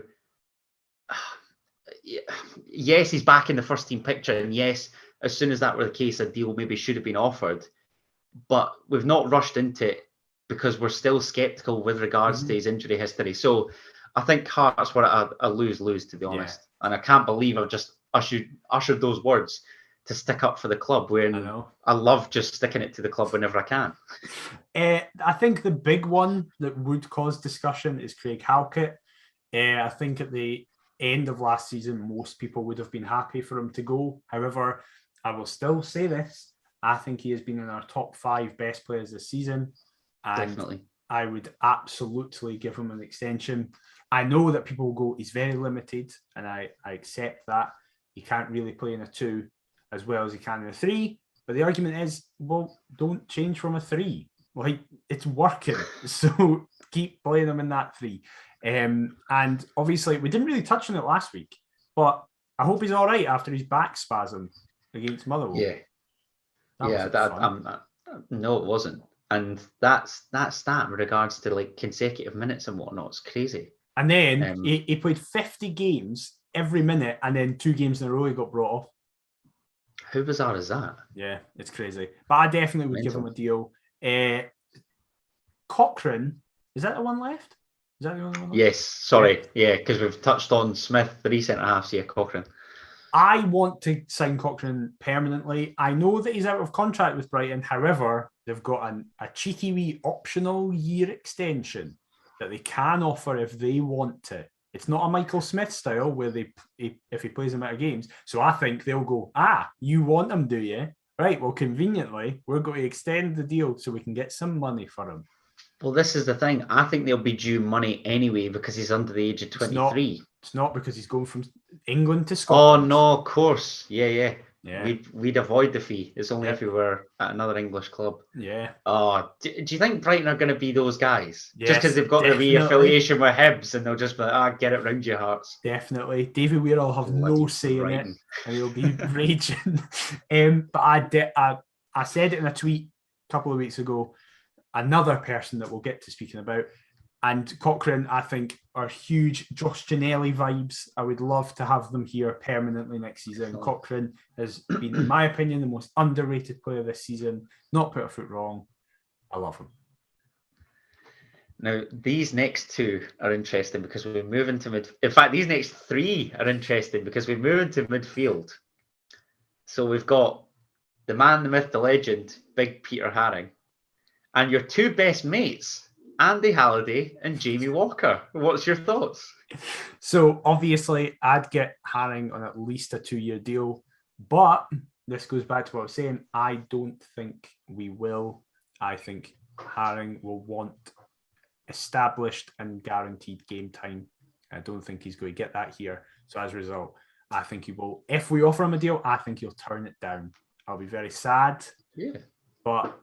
yes, he's back in the first team picture, and yes, as soon as that were the case, a deal maybe should have been offered. But we've not rushed into it because we're still sceptical with regards to his injury history. So I think Hearts were at a lose-lose, to be honest. And I can't believe I've just ushered those words to stick up for the club when I love just sticking it to the club whenever I can. I think the big one that would cause discussion is Craig Halkett. I think at the end of last season, most people would have been happy for him to go. However, I will still say this. I think he has been in our top 5 best players this season. And definitely. I would absolutely give him an extension. I know that people will go, he's very limited, and I accept that. He can't really play in a 2 as well as he can in a 3. But the argument is, well, don't change from a 3. Like, it's working. So keep playing him in that 3. And obviously, we didn't really touch on it last week, but I hope he's all right after his back spasm against Motherwell. Yeah. No, it wasn't. And that stat in regards to like consecutive minutes and whatnot, it's crazy. And then he played 50 games every minute, and then 2 games in a row he got brought off. How bizarre is that? Yeah, it's crazy. But I definitely would give him a deal. Cochrane, is that the one left? Is that the only one left? Yes, sorry. Yeah, because we've touched on Smith, 3 centre-halves here, Cochrane. I want to sign Cochrane permanently. I know that he's out of contract with Brighton. However, they've got a cheeky wee optional year extension that they can offer if they want to. It's not a Michael Smith style where if he plays him out of games. So I think they'll go, you want him, do you? Right, well, conveniently, we're going to extend the deal so we can get some money for him. Well, this is the thing. I think they'll be due money anyway because he's under the age of 23. It's not because he's going from England to Scotland. Oh, no, of course. Yeah. We'd avoid the fee. It's only if we were at another English club. Yeah. Oh, do you think Brighton are going to be those guys? Yes, just because they've got definitely. the re-affiliation with Hibs and they'll just be like, get it round your hearts. Definitely. David Weir will have no say in it and he'll be raging. But I said it in a tweet a couple of weeks ago. Another person that we'll get to speaking about, and Cochrane, I think, are huge Josh Ginnelly vibes. I would love to have them here permanently next season. Cochrane has been, in my opinion, the most underrated player this season. Not put a foot wrong. I love him. Now, these next 2 are interesting because we're moving to In fact, these next 3 are interesting because we're moving to midfield. So we've got the man, the myth, the legend, Big Peter Haring. And your 2 best mates, Andy Halliday and Jamie Walker. What's your thoughts? So obviously, I'd get Haring on at least a 2-year deal. But this goes back to what I was saying. I don't think we will. I think Haring will want established and guaranteed game time. I don't think he's going to get that here. So as a result, I think he will. If we offer him a deal, I think he'll turn it down. I'll be very sad. Yeah. But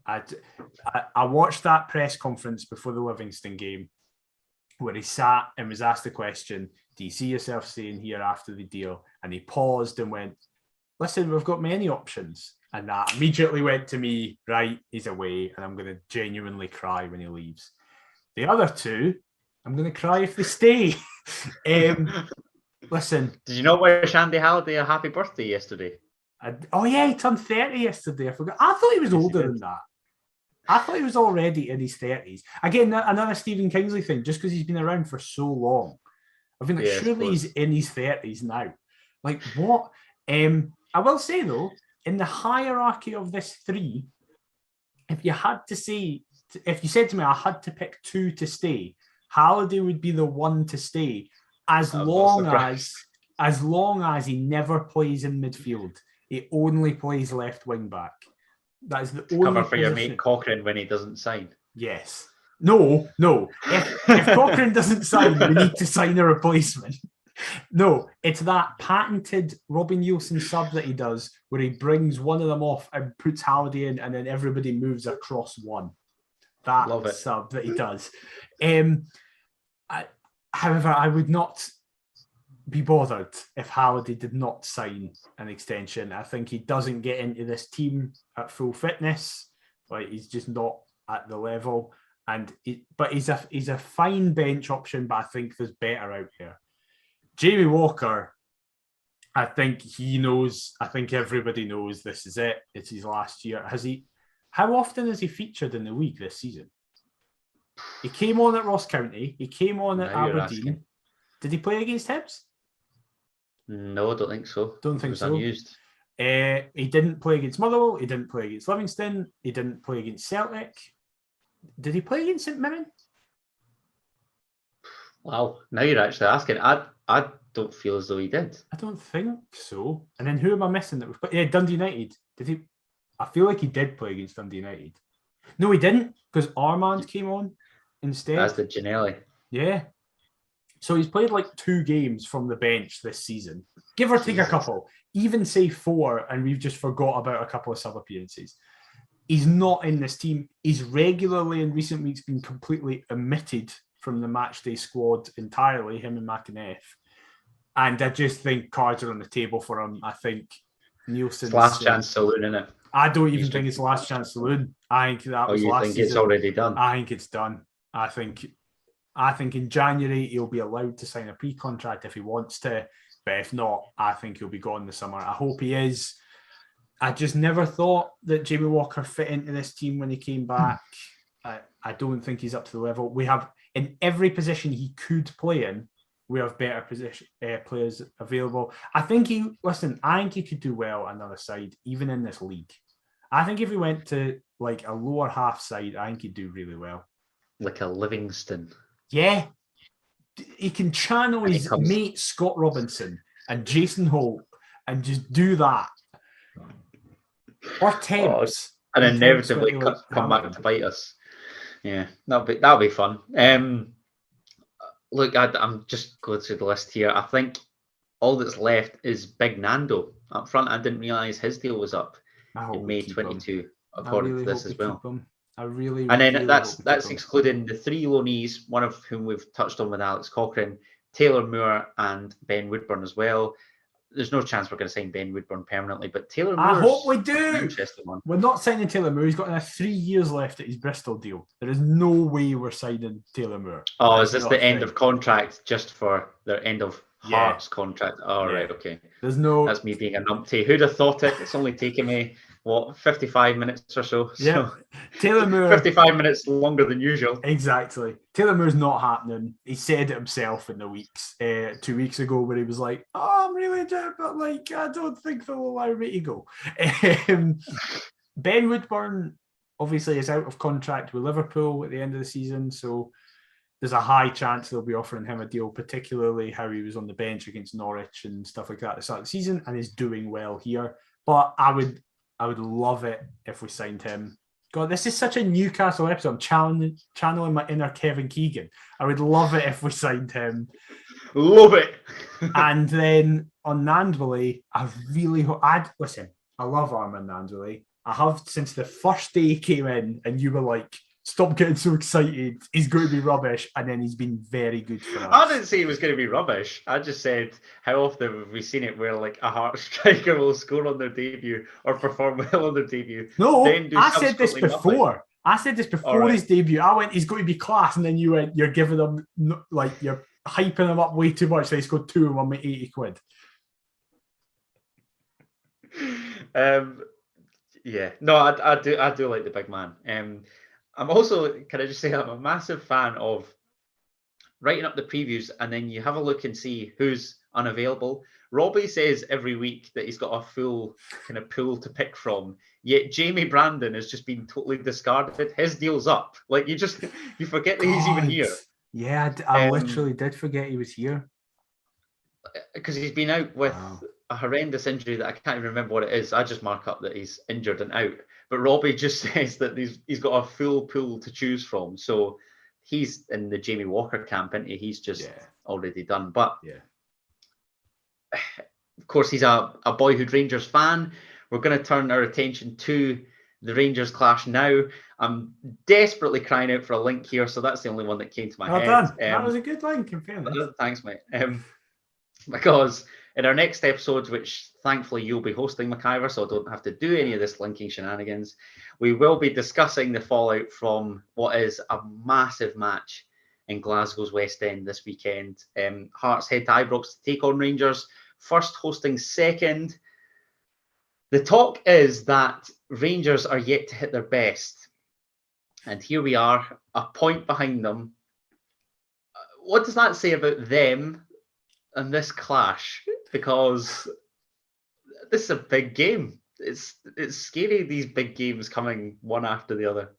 I watched that press conference before the Livingston game where he sat and was asked the question, do you see yourself staying here after the deal? And he paused and went, listen, we've got many options. And that immediately went to me, right, he's away and I'm going to genuinely cry when he leaves. The other 2, I'm going to cry if they stay. Listen. Did you not wish Andy Halliday a happy birthday yesterday? He turned 30 yesterday. I forgot. I thought he was older than that. I thought he was already in his 30s. Again, another Stephen Kingsley thing, just because he's been around for so long. I've been like, surely he's in his 30s now. Like, what? I will say, though, in the hierarchy of this 3, if you said to me I had to pick 2 to stay, Halliday would be the one to stay as long as he never plays in midfield. He only plays left wing back. That is the only cover for position. your mate Cochrane when he doesn't sign. Yes. No. If Cochrane doesn't sign, we need to sign a replacement. No, it's that patented Robbie Nielsen sub that he does where he brings one of them off and puts Halliday in and then everybody moves across one. That sub that he does. However, I would not be bothered if Halliday did not sign an extension. I think he doesn't get into this team at full fitness. Like, he's just not at the level. But he's a fine bench option, but I think there's better out there. Jamie Walker, I think he knows. I think everybody knows this is it. It's his last year. How often has he featured in the league this season? He came on at Ross County. He came on at Aberdeen. Did he play against Hibs? No, I don't think so. Don't think so. Unused. He didn't play against Motherwell. He didn't play against Livingston. He didn't play against Celtic. Did he play against St Mirren? Wow, now you're actually asking. I don't feel as though he did. I don't think so. And then who am I missing that was Dundee United. Did he? I feel like he did play against Dundee United. No, he didn't, because Armand came on instead. That's the Ginnelly. Yeah. So he's played like 2 games from the bench this season. Give or take a couple. Even say 4, and we've just forgot about a couple of sub appearances. He's not in this team. He's regularly in recent weeks been completely omitted from the matchday squad entirely, him and McInnes. And I just think cards are on the table for him. I think Nielsen's last chance saloon, isn't it? I don't even think it's last chance saloon. I think that was last season. It's already done? I think it's done. I think in January he'll be allowed to sign a pre-contract if he wants to. But if not, I think he'll be gone this summer. I hope he is. I just never thought that Jamie Walker fit into this team when he came back. I don't think he's up to the level. We have, in every position he could play in, we have better players available. I think he could do well on another side, even in this league. I think if he went to like a lower half side, I think he'd do really well. Like a Livingston. Yeah. He can channel his mate Scott Robinson and Jason Holt and just do that. Or Thames. And inevitably come back to bite us. Yeah, that'll be fun. Look, I'm just going through the list here. I think all that's left is Big Nando up front. I didn't realise his deal was up in May 22, according to this as well. And then that's excluding the 3 loanees, one of whom we've touched on with Alex Cochrane, Taylor Moore and Ben Woodburn as well. There's no chance we're going to sign Ben Woodburn permanently, but Taylor Moore. I hope we do. Interesting one. We're not signing Taylor Moore. He's got another 3 years left at his Bristol deal. There is no way we're signing Taylor Moore. Oh, is this the end of contract just for the end of Hearts contract? Oh, yeah. Right, okay. There's no. That's me being a numpty. Who'd have thought it? It's only taken me 55 minutes or so. Yeah. Taylor Moore. 55 minutes longer than usual. Exactly. Taylor Moore's not happening. He said it himself in the weeks 2 weeks ago, where he was like, "Oh, I'm really dead, but like I don't think they'll allow me to go." Ben Woodburn obviously is out of contract with Liverpool at the end of the season, so there's a high chance they'll be offering him a deal, particularly how he was on the bench against Norwich and stuff like that at the start of the season, and is doing well here. But I would love it if we signed him. God, this is such a Newcastle episode. I'm channeling my inner Kevin Keegan. I would love it if we signed him. Love it. And then on Nandwilly, I love Armin Nandwilly. I have since the first day he came in, and you were like, "Stop getting so excited. He's going to be rubbish." And then he's been very good for us. I didn't say he was going to be rubbish. I just said, how often have we seen it where like a Hearts striker will score on their debut or perform well on their debut? No, I said this before. Nothing. I said this before his debut. I went, he's going to be class. And then you went, you're giving him, like, you're hyping him up way too much. So he scored 2 and won me 80 quid. Yeah. No, I do like the big man. I'm also, can I just say, I'm a massive fan of writing up the previews and then you have a look and see who's unavailable. Robbie says every week that he's got a full kind of pool to pick from, yet Jamie Brandon has just been totally discarded. His deal's up. Like, you forget that he's even here. Yeah, I literally did forget he was here. Because he's been out with a horrendous injury that I can't even remember what it is. I just mark up that he's injured and out. But Robbie just says that he's got a full pool to choose from. So he's in the Jamie Walker camp, isn't he? He's just already done. But of course, he's a boyhood Rangers fan. We're going to turn our attention to the Rangers clash now. I'm desperately crying out for a link here. So that's the only one that came to my head. Well done. That was a good link, in fairness. Thanks, mate. Because in our next episode, which thankfully you'll be hosting, McIver, so I don't have to do any of this linking shenanigans, we will be discussing the fallout from what is a massive match in Glasgow's West End this weekend. Hearts head to Ibrox to take on Rangers, first hosting second. The talk is that Rangers are yet to hit their best. And here we are, a point behind them. What does that say about them and this clash? Because this is a big game. It's scary, these big games coming one after the other.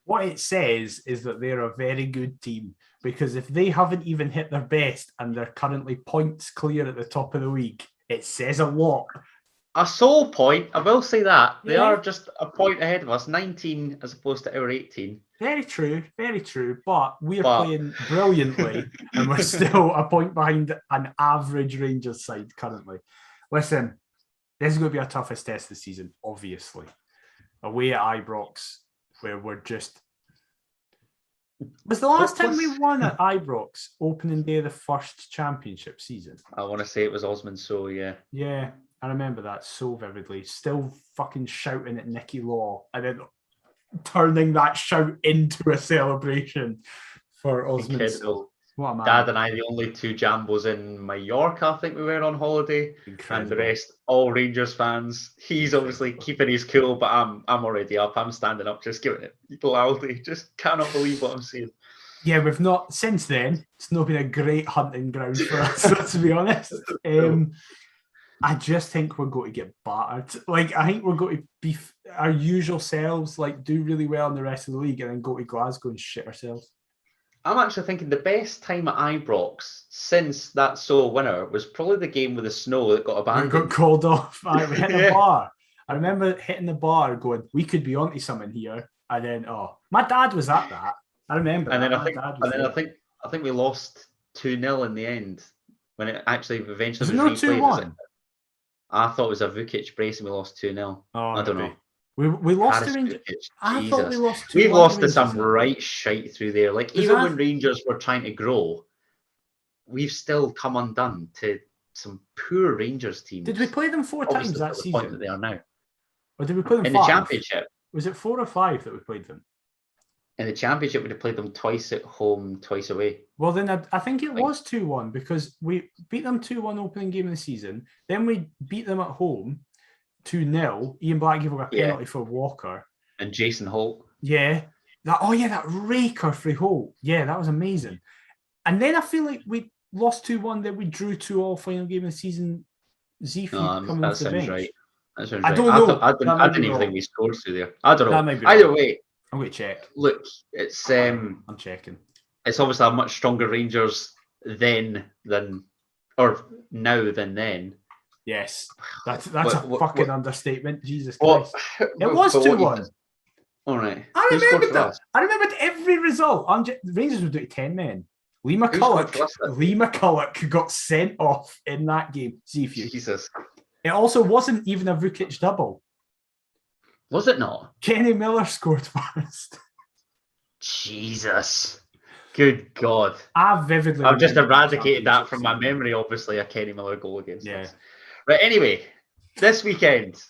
What it says is that they're a very good team, because if they haven't even hit their best and they're currently points clear at the top of the league, it says a lot. A sole point, I will say that. They are just a point ahead of us, 19 as opposed to our 18. Very true, very true. But we're playing brilliantly and we're still a point behind an average Rangers side currently. Listen, this is going to be our toughest test this season, obviously. away at Ibrox, where we're just... Was the last time we won at Ibrox opening day of the first championship season? I want to say it was Osman So, yeah. Yeah, I remember that so vividly. Still fucking shouting at Nicky Law and then turning that shout into a celebration for Osman So. What a man. Dad and I, the only two Jambos in Mallorca, I think we were on holiday. Incredible. And the rest, all Rangers fans. He's obviously keeping his cool, but I'm already up. I'm standing up, just giving it loudly. Just cannot believe what I'm seeing. Yeah, we've not, since then, it's not been a great hunting ground for us, to be honest. I just think we're going to get battered. Like, I think we're going to be our usual selves, like, do really well in the rest of the league and then go to Glasgow and shit ourselves. I'm actually thinking the best time at Ibrox since that sole winner was probably the game with the snow that got abandoned. We got called off. We hit the bar. I remember hitting the bar going, we could be onto something here. And then, my dad was at that. I remember. And then I think we lost 2-0 in the end when it actually eventually was replayed. 2-1? I thought it was a Vukic brace and we lost 2-0. I don't know. We lost to Rangers. I thought we lost 2-1. We've lost to some right shite through there. Like, even when Rangers were trying to grow, we've still come undone to some poor Rangers teams. Did we play them 4 times that season? The point that they are now. Or did we play them in 5? The Championship? Was it 4 or 5 that we played them? In the Championship, we'd have played them twice at home, twice away. Well, then I think it was 2-1 because we beat them 2-1 opening game of the season. Then we beat them at home 2-0. Ian Black gave up a penalty for Walker. And Jason Holt. Yeah. That raker for Holt. Yeah, that was amazing. And then I feel like we lost 2-1, then we drew 2-2 final game of the season. Coming off the bench. Right. That sounds I right. don't know. I didn't even think we scored through there. I don't know. Either way. I'm going to check. Look, it's I'm checking. It's obviously a much stronger Rangers now than then. Yes, that's a fucking understatement. Jesus Christ! It was 2-1. All right. I remembered that. I remembered every result. Rangers were doing 10 men. Lee McCulloch got sent off in that game. Jesus. It also wasn't even a Vukic double. Was it not? Kenny Miller scored first. Jesus. Good God. I've just eradicated that from my memory, obviously, a Kenny Miller goal against us. Right, anyway, this weekend,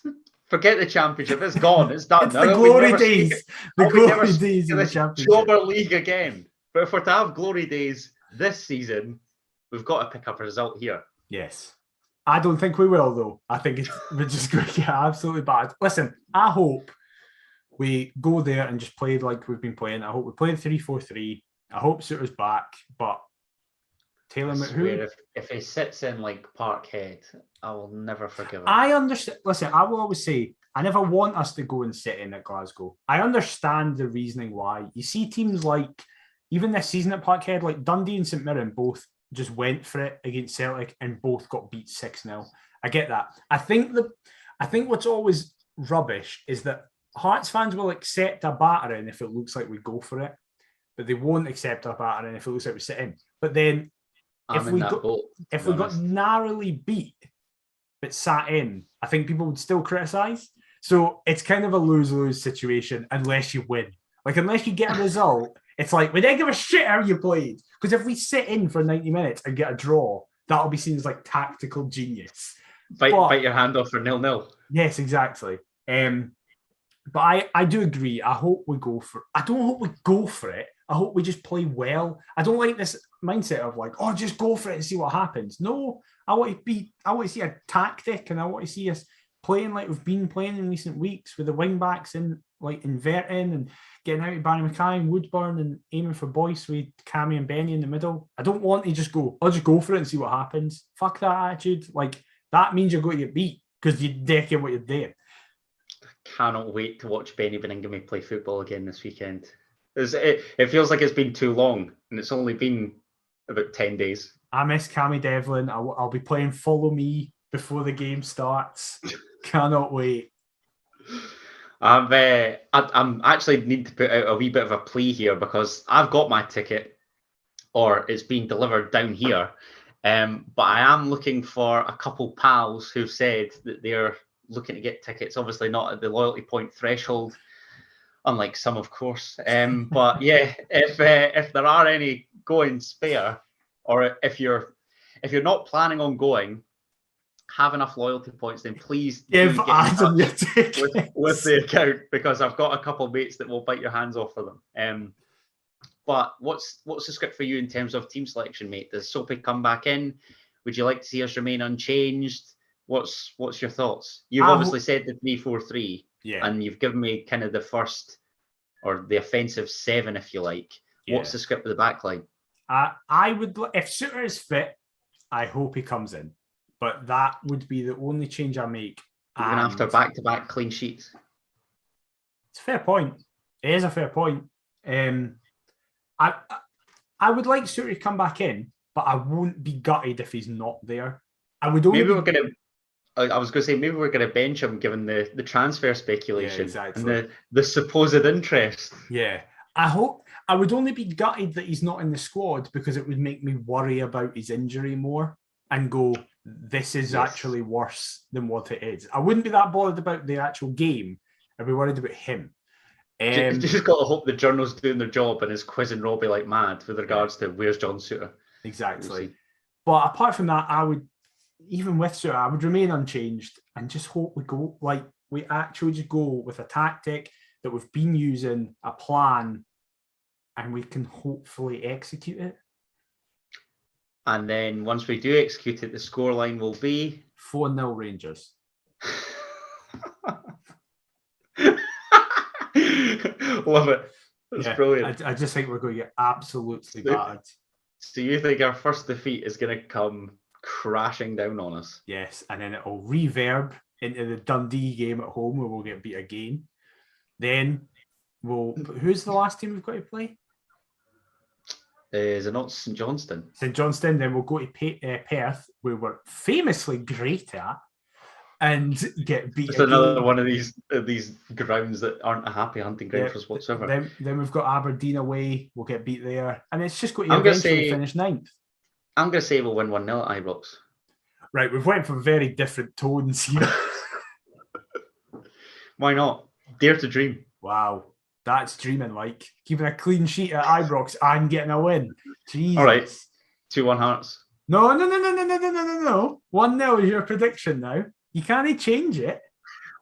forget the championship. It's gone. It's done. It's the glory days. The glory days of the championship. October League again. But if we're to have glory days this season, we've got to pick up a result here. Yes. I don't think we will, though. I think we're just going to get absolutely bad. Listen, I hope we go there and just play like we've been playing. I hope we play 3-4-3. I hope Suter's back, but Taylor McHugh... If he sits in like Parkhead, I will never forgive him. I understand. Listen, I will always say, I never want us to go and sit in at Glasgow. I understand the reasoning why. You see teams like, even this season at Parkhead, like Dundee and St Mirren both just went for it against Celtic and both got beat 6-0. I get that. I think what's always rubbish is that Hearts fans will accept a battering if it looks like we go for it, but they won't accept a battering if it looks like we sit in. But then if we got narrowly beat but sat in, I think people would still criticise. So it's kind of a lose-lose situation unless you win. Like, unless you get a result, it's like, we didn't give a shit how you played. Because if we sit in for 90 minutes and get a draw, that'll be seen as like tactical genius. Bite your hand off for 0-0. Yes, exactly. But I do agree. I hope we go for it. I don't hope we go for it. I hope we just play well. I don't like this mindset of like, just go for it and see what happens. No, I want to see a tactic, and I want to see us playing like we've been playing in recent weeks, with the wing backs in like inverting and getting out of Barry Mackay and Woodburn and aiming for Boyce with Cammy and Benny in the middle. I don't want to just go, I'll just go for it and see what happens. Fuck that attitude. Like, that means you're going to get beat because you're decking what you're doing. Cannot wait to watch Benny Beningame play football again this weekend. It feels like it's been too long, and it's only been about 10 days. I miss Cammy Devlin. I'll be playing Follow Me before the game starts. Cannot wait. I'm actually need to put out a wee bit of a plea here, because I've got my ticket, or it's being delivered down here. But I am looking for a couple pals who've said that they're looking to get tickets. Obviously not at the loyalty point threshold, unlike some, of course. But yeah, if there are any going spare, or if you're not planning on going, have enough loyalty points, then please give Adam your with the account, because I've got a couple of mates that will bite your hands off for them. But what's the script for you in terms of team selection, mate? Does Soapy come back in? Would you like to see us remain unchanged? What's your thoughts? You've obviously said the 3-4-3, and you've given me kind of the first, or the offensive 7, if you like. What's the script of the back line? I would, if Suter is fit, I hope he comes in. But that would be the only change I make. Even after back-to-back clean sheets? It's a fair point. It is a fair point. I would like Suter to come back in, but I won't be gutted if he's not there. I would only. I was going to say, maybe we're going to bench him given the transfer speculation exactly. and the supposed interest. Yeah. I would only be gutted that he's not in the squad, because it would make me worry about his injury more and go, this is actually worse than what it is. I wouldn't be that bothered about the actual game. I'd be worried about him. You just got to hope the journal's doing their job and is quizzing Robbie like mad with regards to where's John Suter. Exactly. But apart from that, even with Suter, I would remain unchanged and just hope we actually just go with a tactic that we've been using, a plan, and we can hopefully execute it. And then once we do execute it, the scoreline will be 4-0 Rangers. Love it. That's brilliant. I just think we're going to get absolutely battered. So you think our first defeat is going to come crashing down on us? Yes, and then it'll reverb into the Dundee game at home where we'll get beat again. Then who's the last team we've got to play? Is it not St Johnstone? St Johnstone. Then we'll go to Perth, where we're famously great at, and get beat. It's another one of these grounds that aren't a happy hunting ground for us whatsoever. Then we've got Aberdeen away. We'll get beat there, and it's just going to eventually finish 9th. I'm going to say we'll win 1-0 at Ibrox. Right, we've went for very different tones here. Why not? Dare to dream. Wow. That's dreaming, like. Keeping a clean sheet at Ibrox and getting a win. Jesus. All right. 2-1 Hearts. No. 1-0 is your prediction now. You can't change it.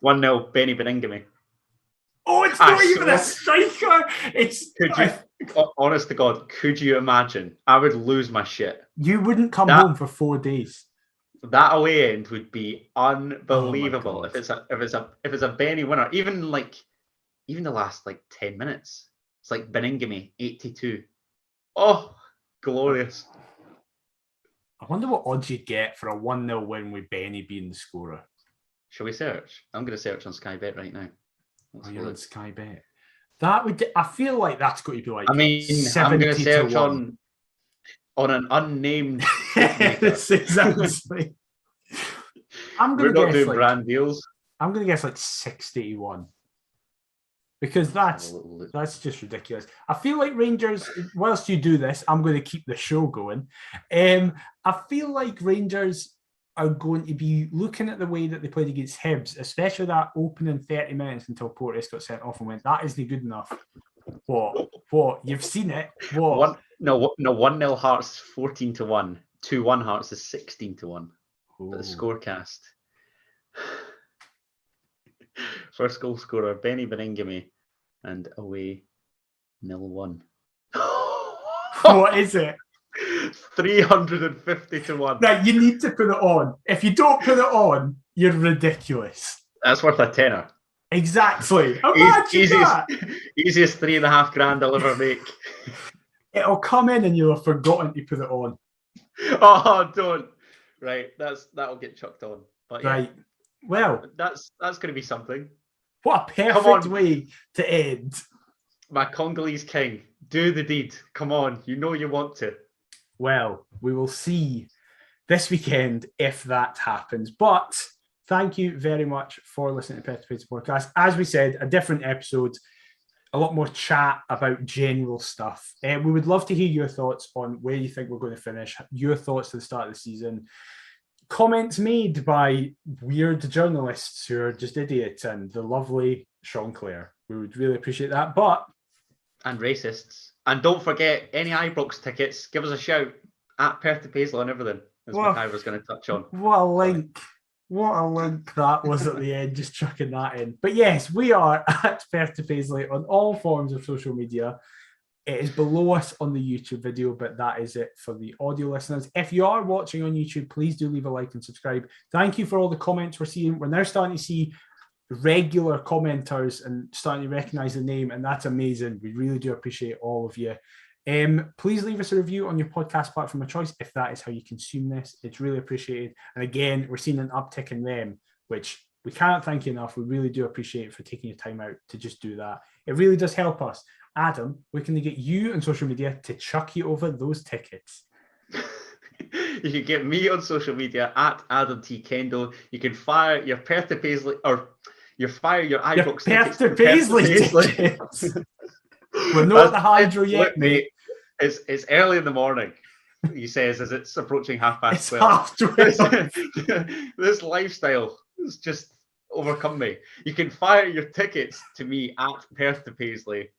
1-0 Benny Beningame. Oh, it's not even a striker. Honest to God, could you imagine? I would lose my shit. You wouldn't come home for 4 days. That away end would be unbelievable. If it's a Benny winner, even the last 10 minutes. It's like Beningame 82. Oh, glorious. I wonder what odds you'd get for a 1-0 win with Benny being the scorer. Shall we search? I'm going to search on Sky Bet right now. You're on Sky Bet. I feel like that's going to be like. I'm going to search on an unnamed. Exactly. We're not doing brand deals. I'm going to guess 6-1. Because that's just ridiculous. I feel like Rangers, whilst you do this, I'm going to keep the show going. I feel like Rangers are going to be looking at the way that they played against Hibs, especially that opening 30 minutes until Porteous got sent off and went, that isn't good enough. What? You've seen it. What? 1-0 Hearts 14-1. 2-1 Hearts is 16-1. For the scorecast. First goal scorer, Benny Beningame, and away 0-1. What is it? 350-1. Right, you need to put it on. If you don't put it on, you're ridiculous. That's worth a tenner. Exactly. Imagine that. Easiest $3,500 I'll ever make. It'll come in and you'll have forgotten to put it on. Oh, don't. Right, that'll get chucked on. But yeah. Right. Well, that's going to be something. What a perfect way to end. My Congolese king, do the deed. Come on, you know you want to. Well, we will see this weekend if that happens. But thank you very much for listening to Paisley Podcast. As we said, a different episode, a lot more chat about general stuff. We would love to hear your thoughts on where you think we're going to finish, your thoughts to the start of the season. comments made by weird journalists who are just idiots, and the lovely Sean Clare. We would really appreciate that. And racists. And don't forget, any Ibrox tickets, give us a shout at Perth to Paisley and everything, as McIver's going to touch on. What a link. What a link that was at the end, just chucking that in. But yes, we are at Perth to Paisley on all forms of social media. It is below us on the YouTube video, but that is it for the audio listeners. If you are watching on YouTube, please do leave a like and subscribe. Thank you for all the comments we're seeing. We're now starting to see regular commenters and starting to recognize the name, and that's amazing. We really do appreciate all of you. Please leave us a review on your podcast platform of choice if that is how you consume this. It's really appreciated. And again, we're seeing an uptick in them, which we cannot thank you enough. We really do appreciate it for taking your time out to just do that. It really does help us. Adam, where can they get you on social media to chuck you over those tickets? You can get me on social media at Adam T. Kendall. You can fire your Perth to Paisley, or fire your Ibrox tickets to Paisley. We're not at the Hydro yet, mate. It's early in the morning, he says, as it's approaching 12:30. It's 12:30. This lifestyle has just overcome me. You can fire your tickets to me at Perth to Paisley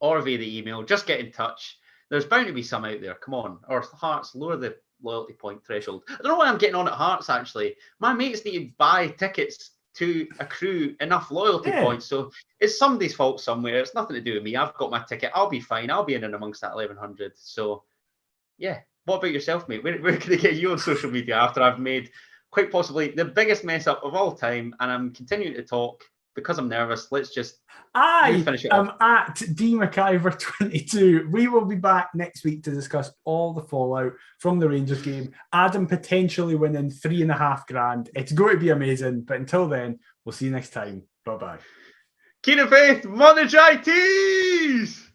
or via the email. Just get in touch. There's bound to be some out there. Come on. Or Hearts, lower the loyalty point threshold. I don't know why I'm getting on at Hearts, actually. My mates need to buy tickets to accrue enough loyalty points. So it's somebody's fault somewhere. It's nothing to do with me. I've got my ticket. I'll be fine. I'll be in and amongst that 1,100. So, yeah. What about yourself, mate? Where can I get you on social media after I've made quite possibly the biggest mess up of all time, and I'm continuing to talk because I'm nervous? Let's just finish it off. I'm at DMcIver22. We will be back next week to discuss all the fallout from the Rangers game. Adam potentially winning $3,500. It's going to be amazing. But until then, we'll see you next time. Bye-bye. Keen of Faith, Mother Tees!